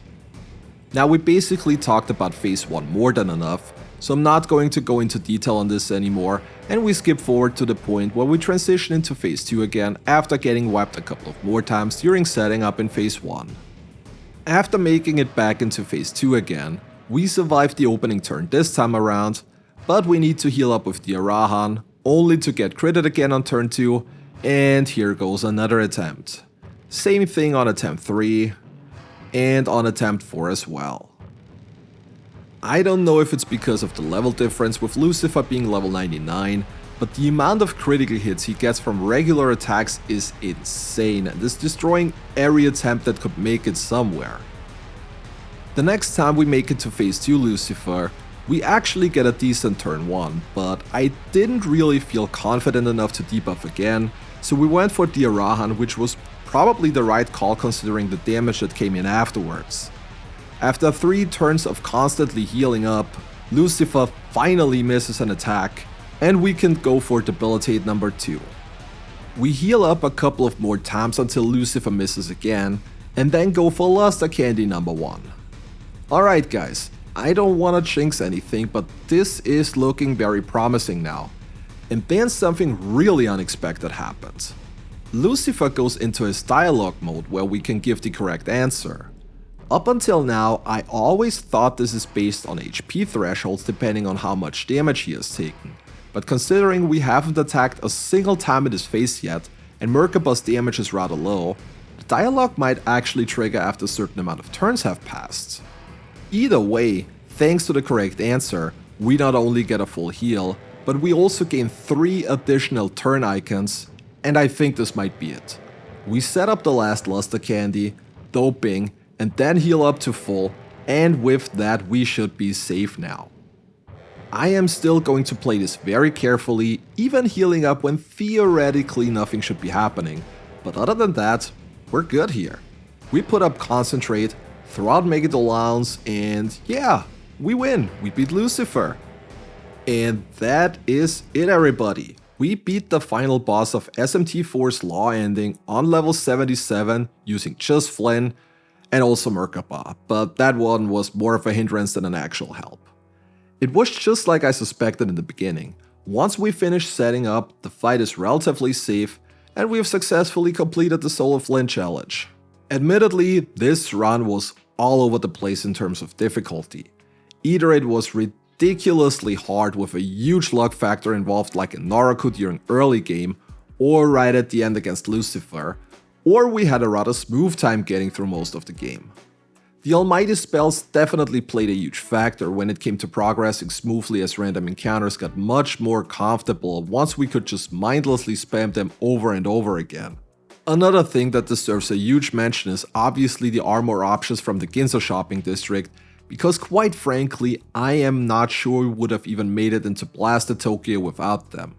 Now we basically talked about phase 1 more than enough, so I'm not going to go into detail on this anymore, and we skip forward to the point where we transition into phase 2 again after getting wiped a couple of more times during setting up in phase 1. After making it back into phase 2 again, we survive the opening turn this time around, but we need to heal up with the Arahan, only to get critted again on turn 2, and here goes another attempt. Same thing on attempt 3, and on attempt 4 as well. I don't know if it's because of the level difference with Lucifer being level 99, but the amount of critical hits he gets from regular attacks is insane and is destroying every attempt that could make it somewhere. The next time we make it to phase 2 Lucifer, we actually get a decent turn 1, but I didn't really feel confident enough to debuff again, so we went for the Arahan, which was probably the right call considering the damage that came in afterwards. After 3 turns of constantly healing up, Lucifer finally misses an attack, and we can go for Debilitate number 2. We heal up a couple of more times until Lucifer misses again, and then go for Luster Candy number 1. Alright guys, I don't wanna jinx anything, but this is looking very promising now. And then something really unexpected happens. Lucifer goes into his dialogue mode where we can give the correct answer. Up until now, I always thought this is based on HP thresholds depending on how much damage he has taken. But considering we haven't attacked a single time in his face yet, and Merkaba's damage is rather low, the dialogue might actually trigger after a certain amount of turns have passed. Either way, thanks to the correct answer, we not only get a full heal, but we also gain 3 additional turn icons, and I think this might be it. We set up the last Luster Candy, doping, and then heal up to full, and with that we should be safe now. I am still going to play this very carefully, even healing up when theoretically nothing should be happening, but other than that, we're good here. We put up Concentrate, throughout Megadolans, and yeah, we win. We beat Lucifer. And that is it, everybody. We beat the final boss of SMT4's Law Ending on level 77 using just Flynn and also Merkaba, but that one was more of a hindrance than an actual help. It was just like I suspected in the beginning. Once we finish setting up, the fight is relatively safe, and we have successfully completed the Soul of Flynn challenge. Admittedly, this run was all over the place in terms of difficulty. Either it was ridiculously hard with a huge luck factor involved like in Naraku during early game, or right at the end against Lucifer, or we had a rather smooth time getting through most of the game. The almighty spells definitely played a huge factor when it came to progressing smoothly, as random encounters got much more comfortable once we could just mindlessly spam them over and over again. Another thing that deserves a huge mention is obviously the armor options from the Ginza shopping district, because quite frankly, I am not sure we would have even made it into Blasted Tokyo without them.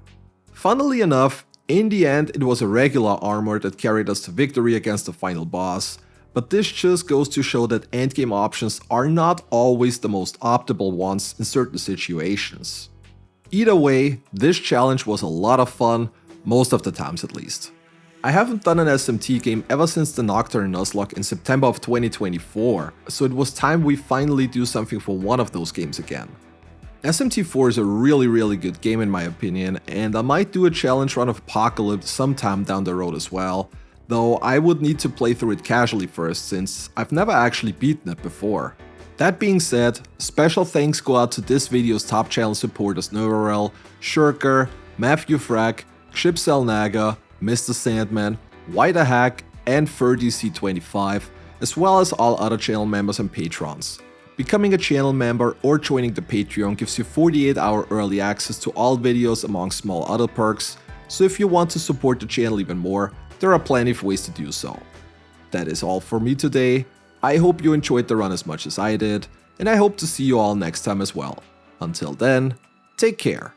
Funnily enough, in the end it was a regular armor that carried us to victory against the final boss, but this just goes to show that endgame options are not always the most optimal ones in certain situations. Either way, this challenge was a lot of fun, most of the times at least. I haven't done an SMT game ever since the Nocturne Nuzlocke in September of 2024, so it was time we finally do something for one of those games again. SMT4 is a really good game in my opinion, and I might do a challenge run of Apocalypse sometime down the road as well, though I would need to play through it casually first since I've never actually beaten it before. That being said, special thanks go out to this video's top channel supporters Novarel, Shurker, Matthew Frack, Shipsel Naga, Mr. Sandman, White Hack, and FurDC25, as well as all other channel members and patrons. Becoming a channel member or joining the Patreon gives you 48-hour early access to all videos among small other perks, so if you want to support the channel even more, there are plenty of ways to do so. That is all for me today. I hope you enjoyed the run as much as I did, and I hope to see you all next time as well. Until then, take care.